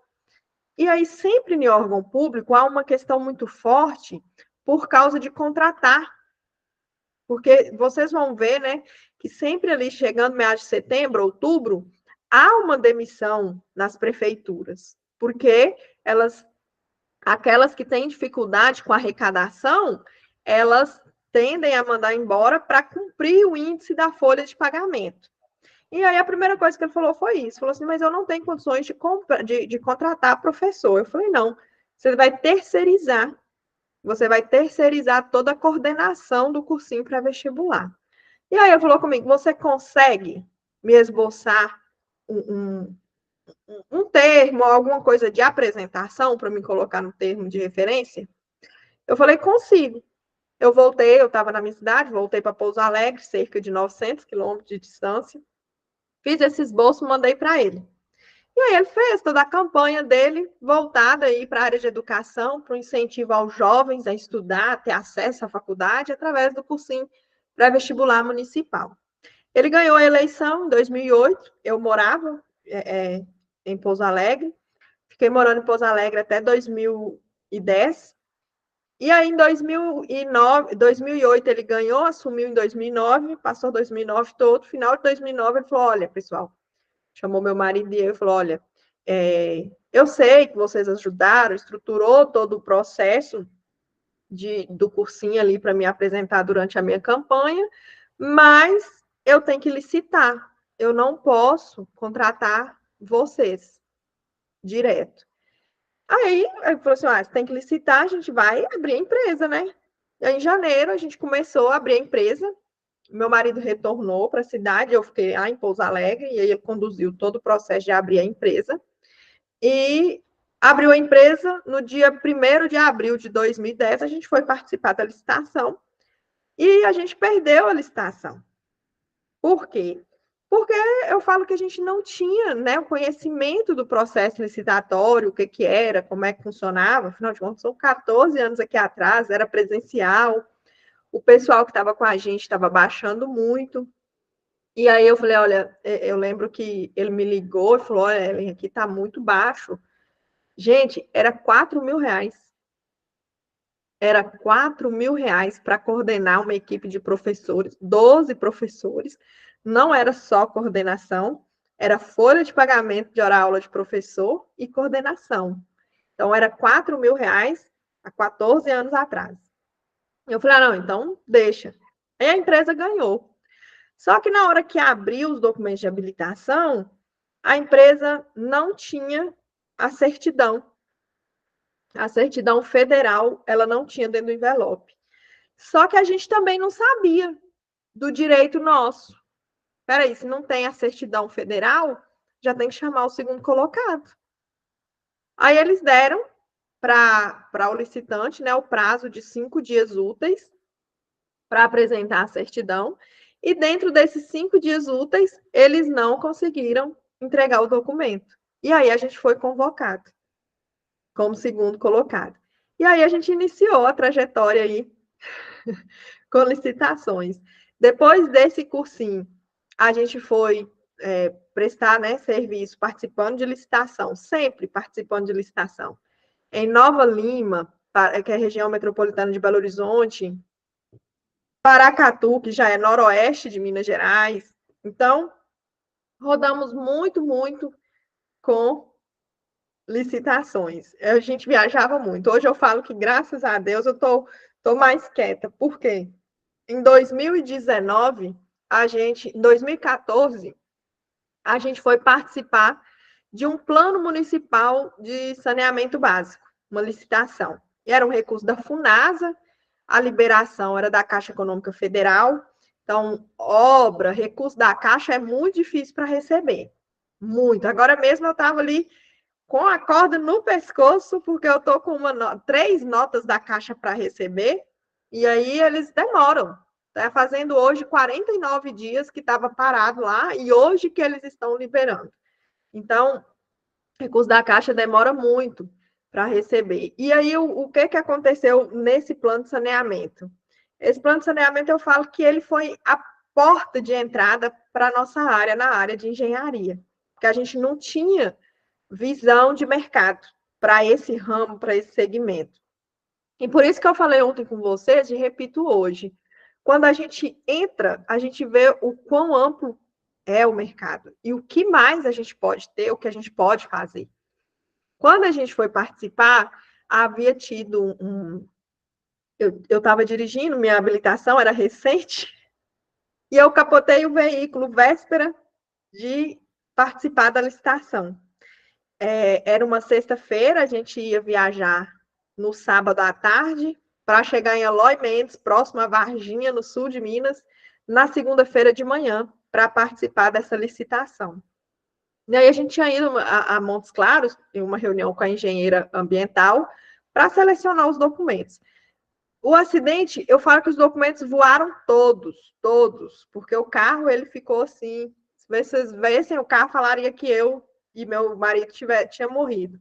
E aí, sempre em órgão público, há uma questão muito forte por causa de contratar. Porque vocês vão ver, né, que sempre ali, chegando meados de setembro, outubro, há uma demissão nas prefeituras. Porque aquelas que têm dificuldade com a arrecadação, elas tendem a mandar embora para cumprir o índice da folha de pagamento. E aí a primeira coisa que ele falou foi isso. Falou assim, mas eu não tenho condições de contratar professor. Eu falei, não, você vai terceirizar. Você vai terceirizar toda a coordenação do cursinho pré-vestibular. E aí ele falou comigo, você consegue me esboçar um termo, alguma coisa de apresentação para me colocar no termo de referência? Eu falei, consigo. Eu voltei, eu estava na minha cidade, voltei para Pouso Alegre, cerca de 900 quilômetros de distância. Fiz esse esboço, mandei para ele. E aí ele fez toda a campanha dele voltada aí para a área de educação, para o incentivo aos jovens a estudar, a ter acesso à faculdade, através do cursinho pré-vestibular municipal. Ele ganhou a eleição em 2008, eu morava em Pouso Alegre, fiquei morando em Pouso Alegre até 2010, e aí em 2008 ele ganhou, assumiu em 2009, passou 2009 todo, final de 2009 ele falou, olha, pessoal, chamou meu marido e eu falou, olha, eu sei que vocês ajudaram, estruturou todo o processo do cursinho ali para me apresentar durante a minha campanha, mas eu tenho que licitar, eu não posso contratar vocês direto. Aí ele falou assim, você tem que licitar, a gente vai abrir a empresa, né? E aí, em janeiro a gente começou a abrir a empresa, meu marido retornou para a cidade, eu fiquei lá em Pouso Alegre, e aí ele conduziu todo o processo de abrir a empresa, e abriu a empresa no dia 1º de abril de 2010, a gente foi participar da licitação, e a gente perdeu a licitação. Por quê? Porque eu falo que a gente não tinha, né, o conhecimento do processo licitatório, o que era, como é que funcionava, afinal de contas, são 14 anos aqui atrás, era presencial, o pessoal que estava com a gente estava baixando muito, e aí eu falei, olha, eu lembro que ele me ligou e falou, olha, Ellen, aqui está muito baixo. Gente, era R$4.000. Era R$4.000 para coordenar uma equipe de professores, 12 professores. Não era só coordenação, era folha de pagamento de hora-aula de professor e coordenação. Então, era R$4.000 há 14 anos atrás. Eu falei, não, então deixa. Aí a empresa ganhou. Só que na hora que abriu os documentos de habilitação, a empresa não tinha a certidão. A certidão federal, ela não tinha dentro do envelope. Só que a gente também não sabia do direito nosso. Peraí, se não tem a certidão federal, já tem que chamar o segundo colocado. Aí eles deram para o licitante, né, o prazo de 5 dias úteis para apresentar a certidão, e dentro desses 5 dias úteis, eles não conseguiram entregar o documento. E aí a gente foi convocado como segundo colocado. E aí a gente iniciou a trajetória aí com licitações. Depois desse cursinho, a gente foi prestar, né, serviço participando de licitação, sempre participando de licitação. Em Nova Lima, que é a região metropolitana de Belo Horizonte, Paracatu, que já é noroeste de Minas Gerais. Então, rodamos muito, muito com licitações. A gente viajava muito. Hoje eu falo que, graças a Deus, eu tô mais quieta. Por quê? Em 2019, em 2014, a gente foi participar de um plano municipal de saneamento básico, uma licitação. E era um recurso da Funasa, a liberação era da Caixa Econômica Federal. Então, obra, recurso da Caixa é muito difícil para receber. Muito. Agora mesmo eu estava ali com a corda no pescoço, porque eu estou com 3 notas da Caixa para receber, e aí eles demoram. Está fazendo hoje 49 dias que estava parado lá, e hoje que eles estão liberando. Então, recurso da Caixa demora muito para receber. E aí, o que aconteceu nesse plano de saneamento? Esse plano de saneamento, eu falo que ele foi a porta de entrada para a nossa área, na área de engenharia, porque a gente não tinha visão de mercado para esse ramo, para esse segmento. E por isso que eu falei ontem com vocês e repito hoje. Quando a gente entra, a gente vê o quão amplo é o mercado e o que mais a gente pode ter, o que a gente pode fazer. Quando a gente foi participar, havia tido eu estava dirigindo, minha habilitação era recente, e eu capotei o veículo véspera de participar da licitação. Era uma sexta-feira, a gente ia viajar no sábado à tarde para chegar em Eloy Mendes, próximo a Varginha, no sul de Minas, na segunda-feira de manhã, para participar dessa licitação. E aí a gente tinha ido a Montes Claros, em uma reunião com a engenheira ambiental, para selecionar os documentos. O acidente, eu falo que os documentos voaram todos, porque o carro, ele ficou assim, se vocês vissem o carro, falaria que eu e meu marido tinha morrido.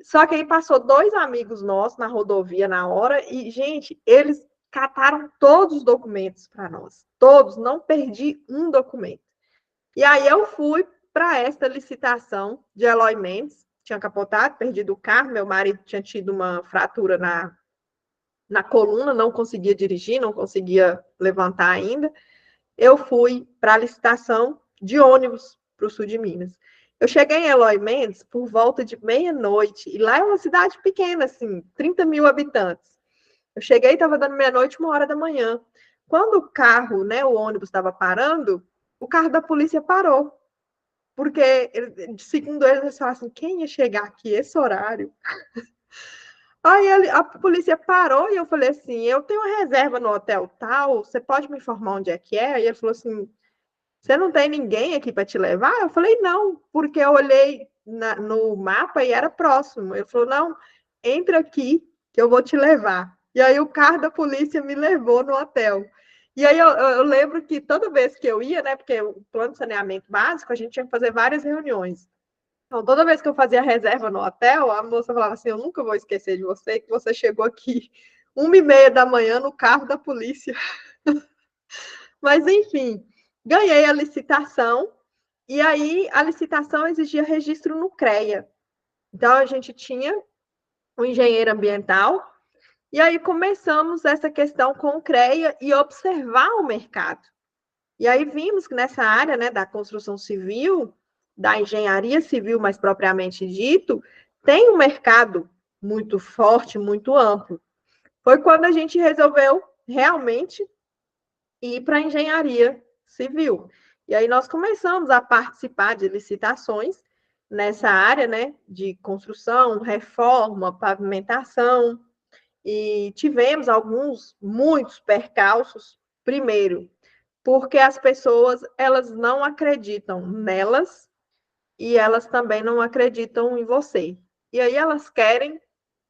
Só que aí passou 2 amigos nossos na rodovia na hora e, gente, eles cataram todos os documentos para nós. Todos, não perdi um documento. E aí eu fui para esta licitação de Eloy Mendes, tinha capotado, perdido o carro, meu marido tinha tido uma fratura na coluna, não conseguia dirigir, não conseguia levantar ainda. Eu fui para a licitação de ônibus para o sul de Minas. Eu cheguei em Eloy Mendes por volta de meia-noite, e lá é uma cidade pequena, assim, 30 mil habitantes. Eu cheguei e estava dando meia-noite, 1h da manhã. Quando o carro, né, o ônibus estava parando, o carro da polícia parou. Porque, segundo eles falaram assim, quem ia chegar aqui esse horário? Aí a polícia parou e eu falei assim, eu tenho uma reserva no hotel tal, você pode me informar onde é que é? Aí ele falou assim, você não tem ninguém aqui para te levar? Eu falei, não, porque eu olhei no mapa e era próximo. Ele falou, não, entra aqui que eu vou te levar. E aí o carro da polícia me levou no hotel. E aí eu lembro que toda vez que eu ia, né, porque o plano de saneamento básico, a gente tinha que fazer várias reuniões. Então, toda vez que eu fazia reserva no hotel, a moça falava assim, eu nunca vou esquecer de você, que você chegou aqui 1h30 da manhã no carro da polícia. Mas, enfim, ganhei a licitação, e aí a licitação exigia registro no CREA. Então, a gente tinha um engenheiro ambiental, e aí começamos essa questão com o CREA e observar o mercado. E aí vimos que nessa área, né, da construção civil, da engenharia civil mais propriamente dito, tem um mercado muito forte, muito amplo. Foi quando a gente resolveu realmente ir para a engenharia civil. E aí nós começamos a participar de licitações nessa área, né, de construção, reforma, pavimentação, e tivemos muitos percalços. Primeiro, porque as pessoas, elas não acreditam nelas e elas também não acreditam em você. E aí elas querem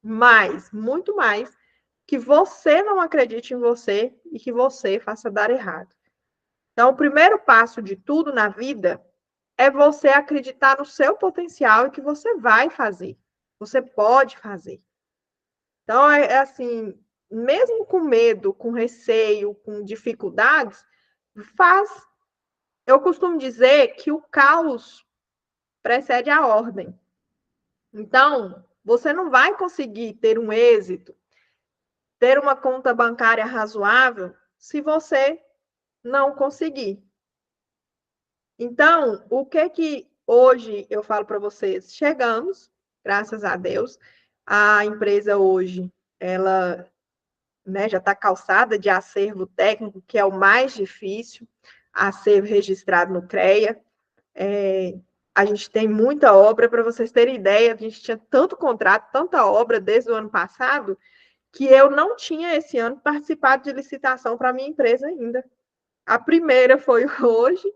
mais, muito mais, que você não acredite em você e que você faça dar errado. Então, o primeiro passo de tudo na vida é você acreditar no seu potencial e que você vai fazer. Você pode fazer. Então, é assim, mesmo com medo, com receio, com dificuldades, faz. Eu costumo dizer que o caos precede a ordem. Então, você não vai conseguir ter um êxito, ter uma conta bancária razoável, se você não conseguir. Então, o que hoje eu falo para vocês? Chegamos, graças a Deus, a empresa hoje, ela, né, já está calçada de acervo técnico, que é o mais difícil, acervo registrado no CREA. A gente tem muita obra, para vocês terem ideia, a gente tinha tanto contrato, tanta obra desde o ano passado, que eu não tinha esse ano participado de licitação para a minha empresa ainda. A primeira foi hoje,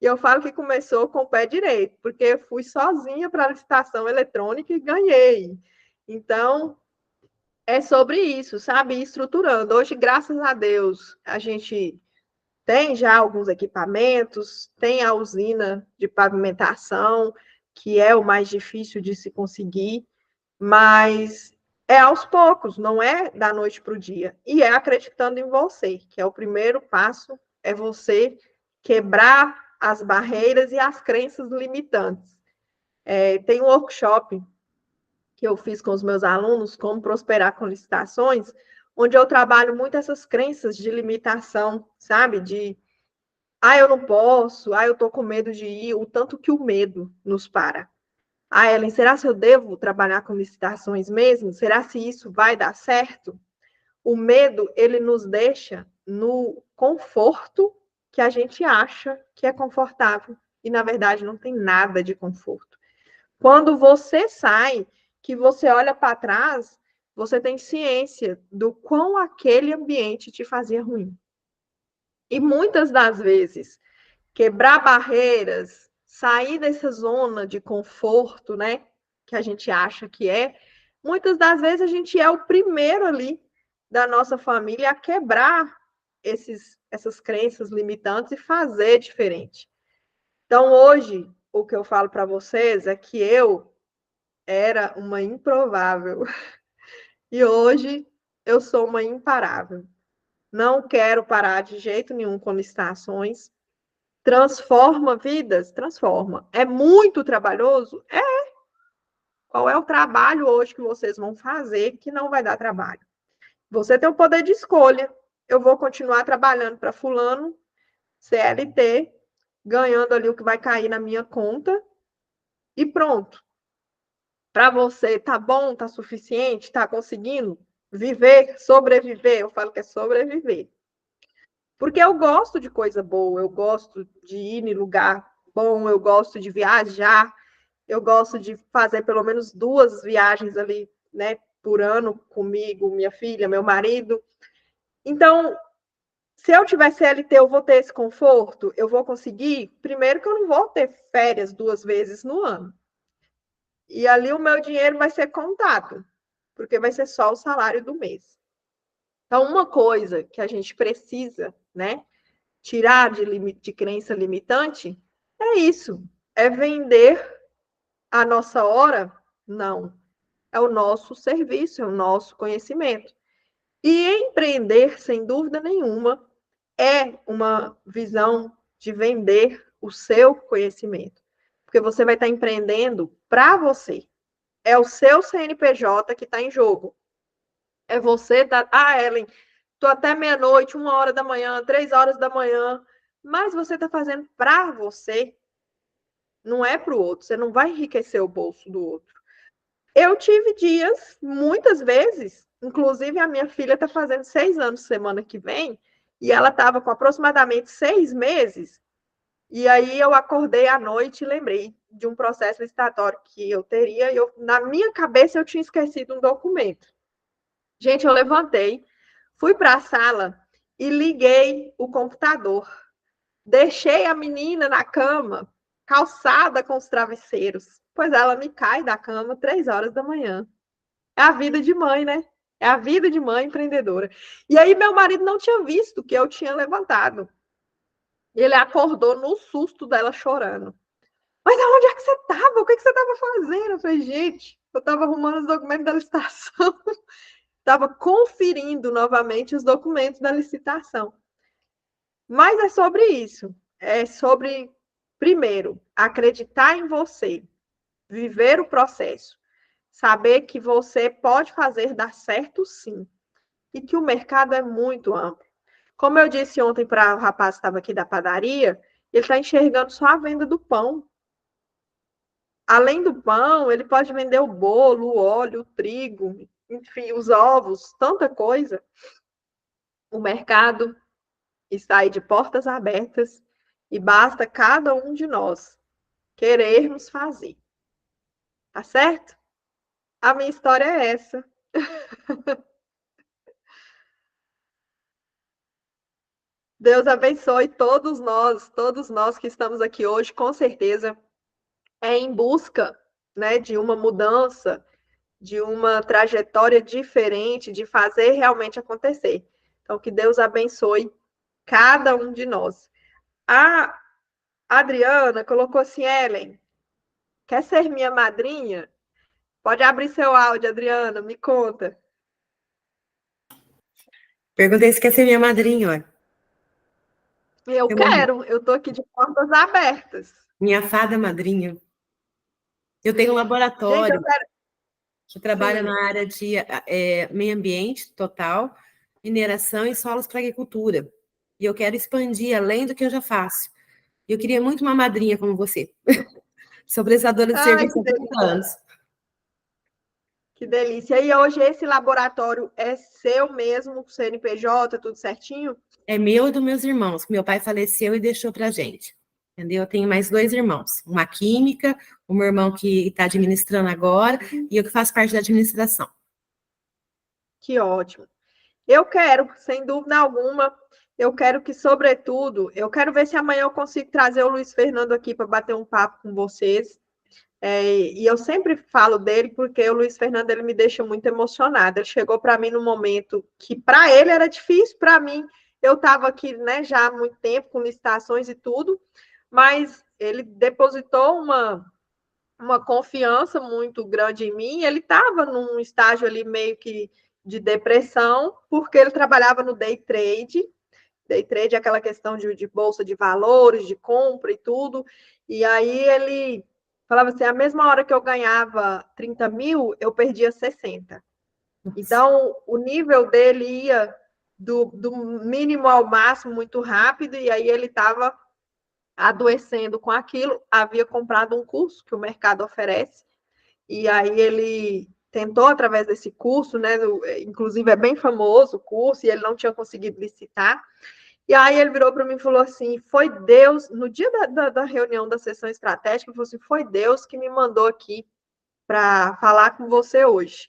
e eu falo que começou com o pé direito, porque eu fui sozinha para a licitação eletrônica e ganhei. Então, é sobre isso, sabe? Estruturando. Hoje, graças a Deus, a gente tem já alguns equipamentos, tem a usina de pavimentação, que é o mais difícil de se conseguir, mas é aos poucos, não é da noite para o dia. E é acreditando em você, que é o primeiro passo, é você quebrar as barreiras e as crenças limitantes. Tem um workshop que eu fiz com os meus alunos, como prosperar com licitações, onde eu trabalho muito essas crenças de limitação, sabe? De, eu não posso, eu estou com medo de ir, o tanto que o medo nos para. Ellen, será que eu devo trabalhar com licitações mesmo? Será que isso vai dar certo? O medo, ele nos deixa no conforto que a gente acha que é confortável. E, na verdade, não tem nada de conforto. Quando você sai, que você olha para trás, você tem ciência do quão aquele ambiente te fazia ruim. E muitas das vezes, quebrar barreiras, sair dessa zona de conforto, né, que a gente acha que é, muitas das vezes a gente é o primeiro ali da nossa família a quebrar essas crenças limitantes e fazer diferente. Então, o que eu falo para vocês é que eu era uma improvável. E hoje eu sou uma imparável. Não quero parar de jeito nenhum com licitações. Transforma vidas? Transforma. É muito trabalhoso? É. Qual é o trabalho hoje que vocês vão fazer que não vai dar trabalho? Você tem o poder de escolha. Eu vou continuar trabalhando para fulano, CLT, ganhando ali o que vai cair na minha conta e pronto. Para você, tá bom, tá suficiente, tá conseguindo viver, sobreviver? Eu falo que é sobreviver. Porque eu gosto de coisa boa, eu gosto de ir em lugar bom, eu gosto de viajar, eu gosto de fazer pelo menos 2 viagens ali, né, por ano comigo, minha filha, meu marido. Então, se eu tiver CLT, eu vou ter esse conforto? Eu vou conseguir? Primeiro que eu não vou ter férias 2 vezes no ano. E ali o meu dinheiro vai ser contado, porque vai ser só o salário do mês. Então, uma coisa que a gente precisa, né, tirar de crença limitante é isso. É vender a nossa hora? Não. É o nosso serviço, é o nosso conhecimento. E empreender, sem dúvida nenhuma, é uma visão de vender o seu conhecimento. Porque você vai estar empreendendo para você. É o seu CNPJ que está em jogo. É você, tá... Ellen, estou até meia-noite, 1h da manhã, 3h da manhã, mas você está fazendo para você, não é para o outro. Você não vai enriquecer o bolso do outro. Eu tive dias, muitas vezes, inclusive a minha filha está fazendo 6 anos semana que vem, e ela estava com aproximadamente 6 meses, e aí eu acordei à noite e lembrei de um processo licitatório que eu teria, e na minha cabeça eu tinha esquecido um documento. Gente, eu levantei, fui para a sala e liguei o computador. Deixei a menina na cama, calçada com os travesseiros, pois ela me cai da cama 3h da manhã. É a vida de mãe, né? É a vida de mãe empreendedora. E aí meu marido não tinha visto que eu tinha levantado. Ele acordou no susto dela chorando. Mas aonde é que você estava? O que você estava fazendo? Eu falei, gente, eu estava arrumando os documentos da licitação. Estava conferindo novamente os documentos da licitação. Mas é sobre isso. É sobre, primeiro, acreditar em você, viver o processo, saber que você pode fazer dar certo sim, e que o mercado é muito amplo. Como eu disse ontem para o rapaz que estava aqui da padaria, ele está enxergando só a venda do pão. Além do pão, ele pode vender o bolo, o óleo, o trigo, enfim, os ovos, tanta coisa. O mercado está aí de portas abertas e basta cada um de nós querermos fazer. Tá certo? A minha história é essa. Deus abençoe todos nós que estamos aqui hoje, com certeza, em busca, né, de uma mudança, de uma trajetória diferente, de fazer realmente acontecer. Então, que Deus abençoe cada um de nós. A Adriana colocou assim, Ellen, quer ser minha madrinha? Pode abrir seu áudio, Adriana, me conta. Perguntei se quer ser minha madrinha, olha. Eu quero, eu estou aqui de portas abertas. Minha fada madrinha. Eu tenho um laboratório. Gente, eu quero... que trabalha na área de meio ambiente total, mineração e solos para agricultura. E eu quero expandir além do que eu já faço. Eu queria muito uma madrinha como você. Sou prestadora de serviço há 30 anos. Que delícia. E hoje esse laboratório é seu mesmo, CNPJ, tudo certinho? É meu e dos meus irmãos. Meu pai faleceu e deixou para a gente. Entendeu? Eu tenho mais 2 irmãos. Uma química, o meu irmão que está administrando agora, e eu que faço parte da administração. Que ótimo. Eu quero, sem dúvida alguma, eu quero que, sobretudo, eu quero ver se amanhã eu consigo trazer o Luiz Fernando aqui para bater um papo com vocês. E eu sempre falo dele porque o Luiz Fernando ele me deixa muito emocionada. Ele chegou para mim num momento que para ele era difícil, para mim eu estava aqui, né, já há muito tempo com licitações e tudo, mas ele depositou uma confiança muito grande em mim. Ele estava num estágio ali meio que de depressão, porque ele trabalhava no day trade. Day trade é aquela questão de bolsa de valores, de compra e tudo. E aí ele falava assim, a mesma hora que eu ganhava 30 mil, eu perdia 60. Então, o nível dele ia do mínimo ao máximo muito rápido, e aí ele estava adoecendo com aquilo, havia comprado um curso que o mercado oferece, e aí ele tentou através desse curso, né, inclusive é bem famoso o curso, e ele não tinha conseguido licitar, e aí ele virou para mim e falou assim, foi Deus, no dia da reunião da sessão estratégica, ele falou assim, foi Deus que me mandou aqui para falar com você hoje.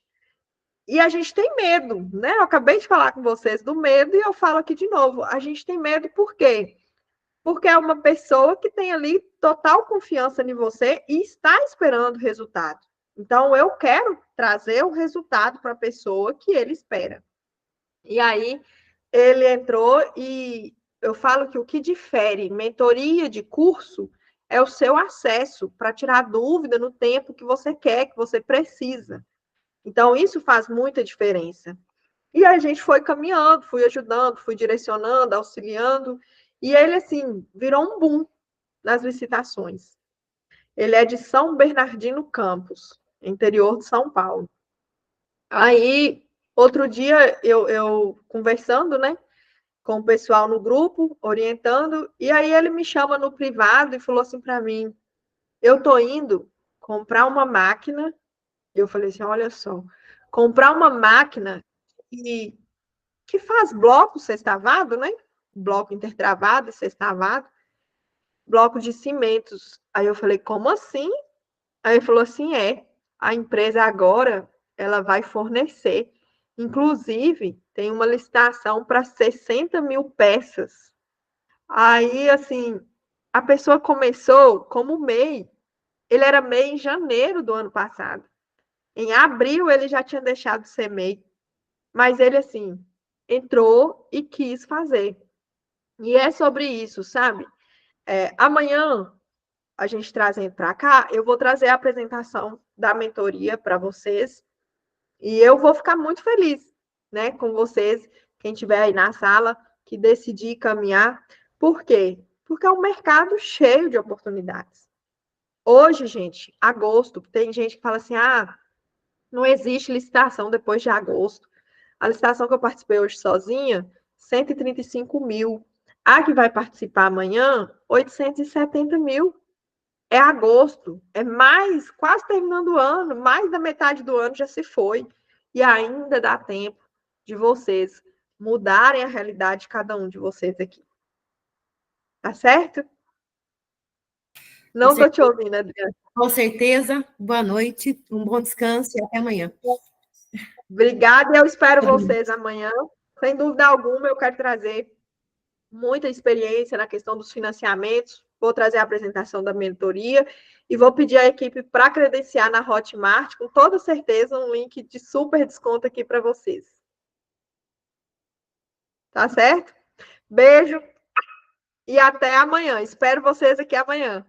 E a gente tem medo, né? Eu acabei de falar com vocês do medo e eu falo aqui de novo. A gente tem medo por quê? Porque é uma pessoa que tem ali total confiança em você e está esperando o resultado. Então, eu quero trazer o resultado para a pessoa que ele espera. E aí, ele entrou e eu falo que o que difere mentoria de curso é o seu acesso para tirar dúvida no tempo que você quer, que você precisa. Então, isso faz muita diferença. E a gente foi caminhando, fui ajudando, fui direcionando, auxiliando, e ele, assim, virou um boom nas licitações. Ele é de São Bernardino Campos, interior de São Paulo. Aí, outro dia, eu conversando, né, com o pessoal no grupo, orientando, e aí ele me chama no privado e falou assim para mim, eu tô indo comprar uma máquina. Eu falei assim, olha só, comprar uma máquina que faz bloco sextavado, né? Bloco intertravado e sextavado, bloco de cimentos. Aí eu falei, como assim? Aí ele falou assim, a empresa agora, ela vai fornecer. Inclusive, tem uma licitação para 60 mil peças. Aí, assim, a pessoa começou como MEI. Ele era MEI em janeiro do ano passado. Em abril, ele já tinha deixado de ser MEI. Mas ele, assim, entrou e quis fazer. E é sobre isso, sabe? Amanhã, a gente trazendo para cá, eu vou trazer a apresentação da mentoria para vocês. E eu vou ficar muito feliz, né, com vocês, quem estiver aí na sala, que decidir caminhar. Por quê? Porque é um mercado cheio de oportunidades. Hoje, gente, agosto, tem gente que fala assim, não existe licitação depois de agosto. A licitação que eu participei hoje sozinha, 135 mil. A que vai participar amanhã, 870 mil. É agosto, é mais, quase terminando o ano, mais da metade do ano já se foi. E ainda dá tempo de vocês mudarem a realidade de cada um de vocês aqui. Tá certo? Não estou te ouvindo, Adriana. Com certeza. Boa noite, um bom descanso e até amanhã. Obrigada, e eu espero vocês amanhã. Sem dúvida alguma, eu quero trazer muita experiência na questão dos financiamentos. Vou trazer a apresentação da mentoria e vou pedir à equipe para credenciar na Hotmart, com toda certeza, um link de super desconto aqui para vocês. Tá certo? Beijo e até amanhã. Espero vocês aqui amanhã.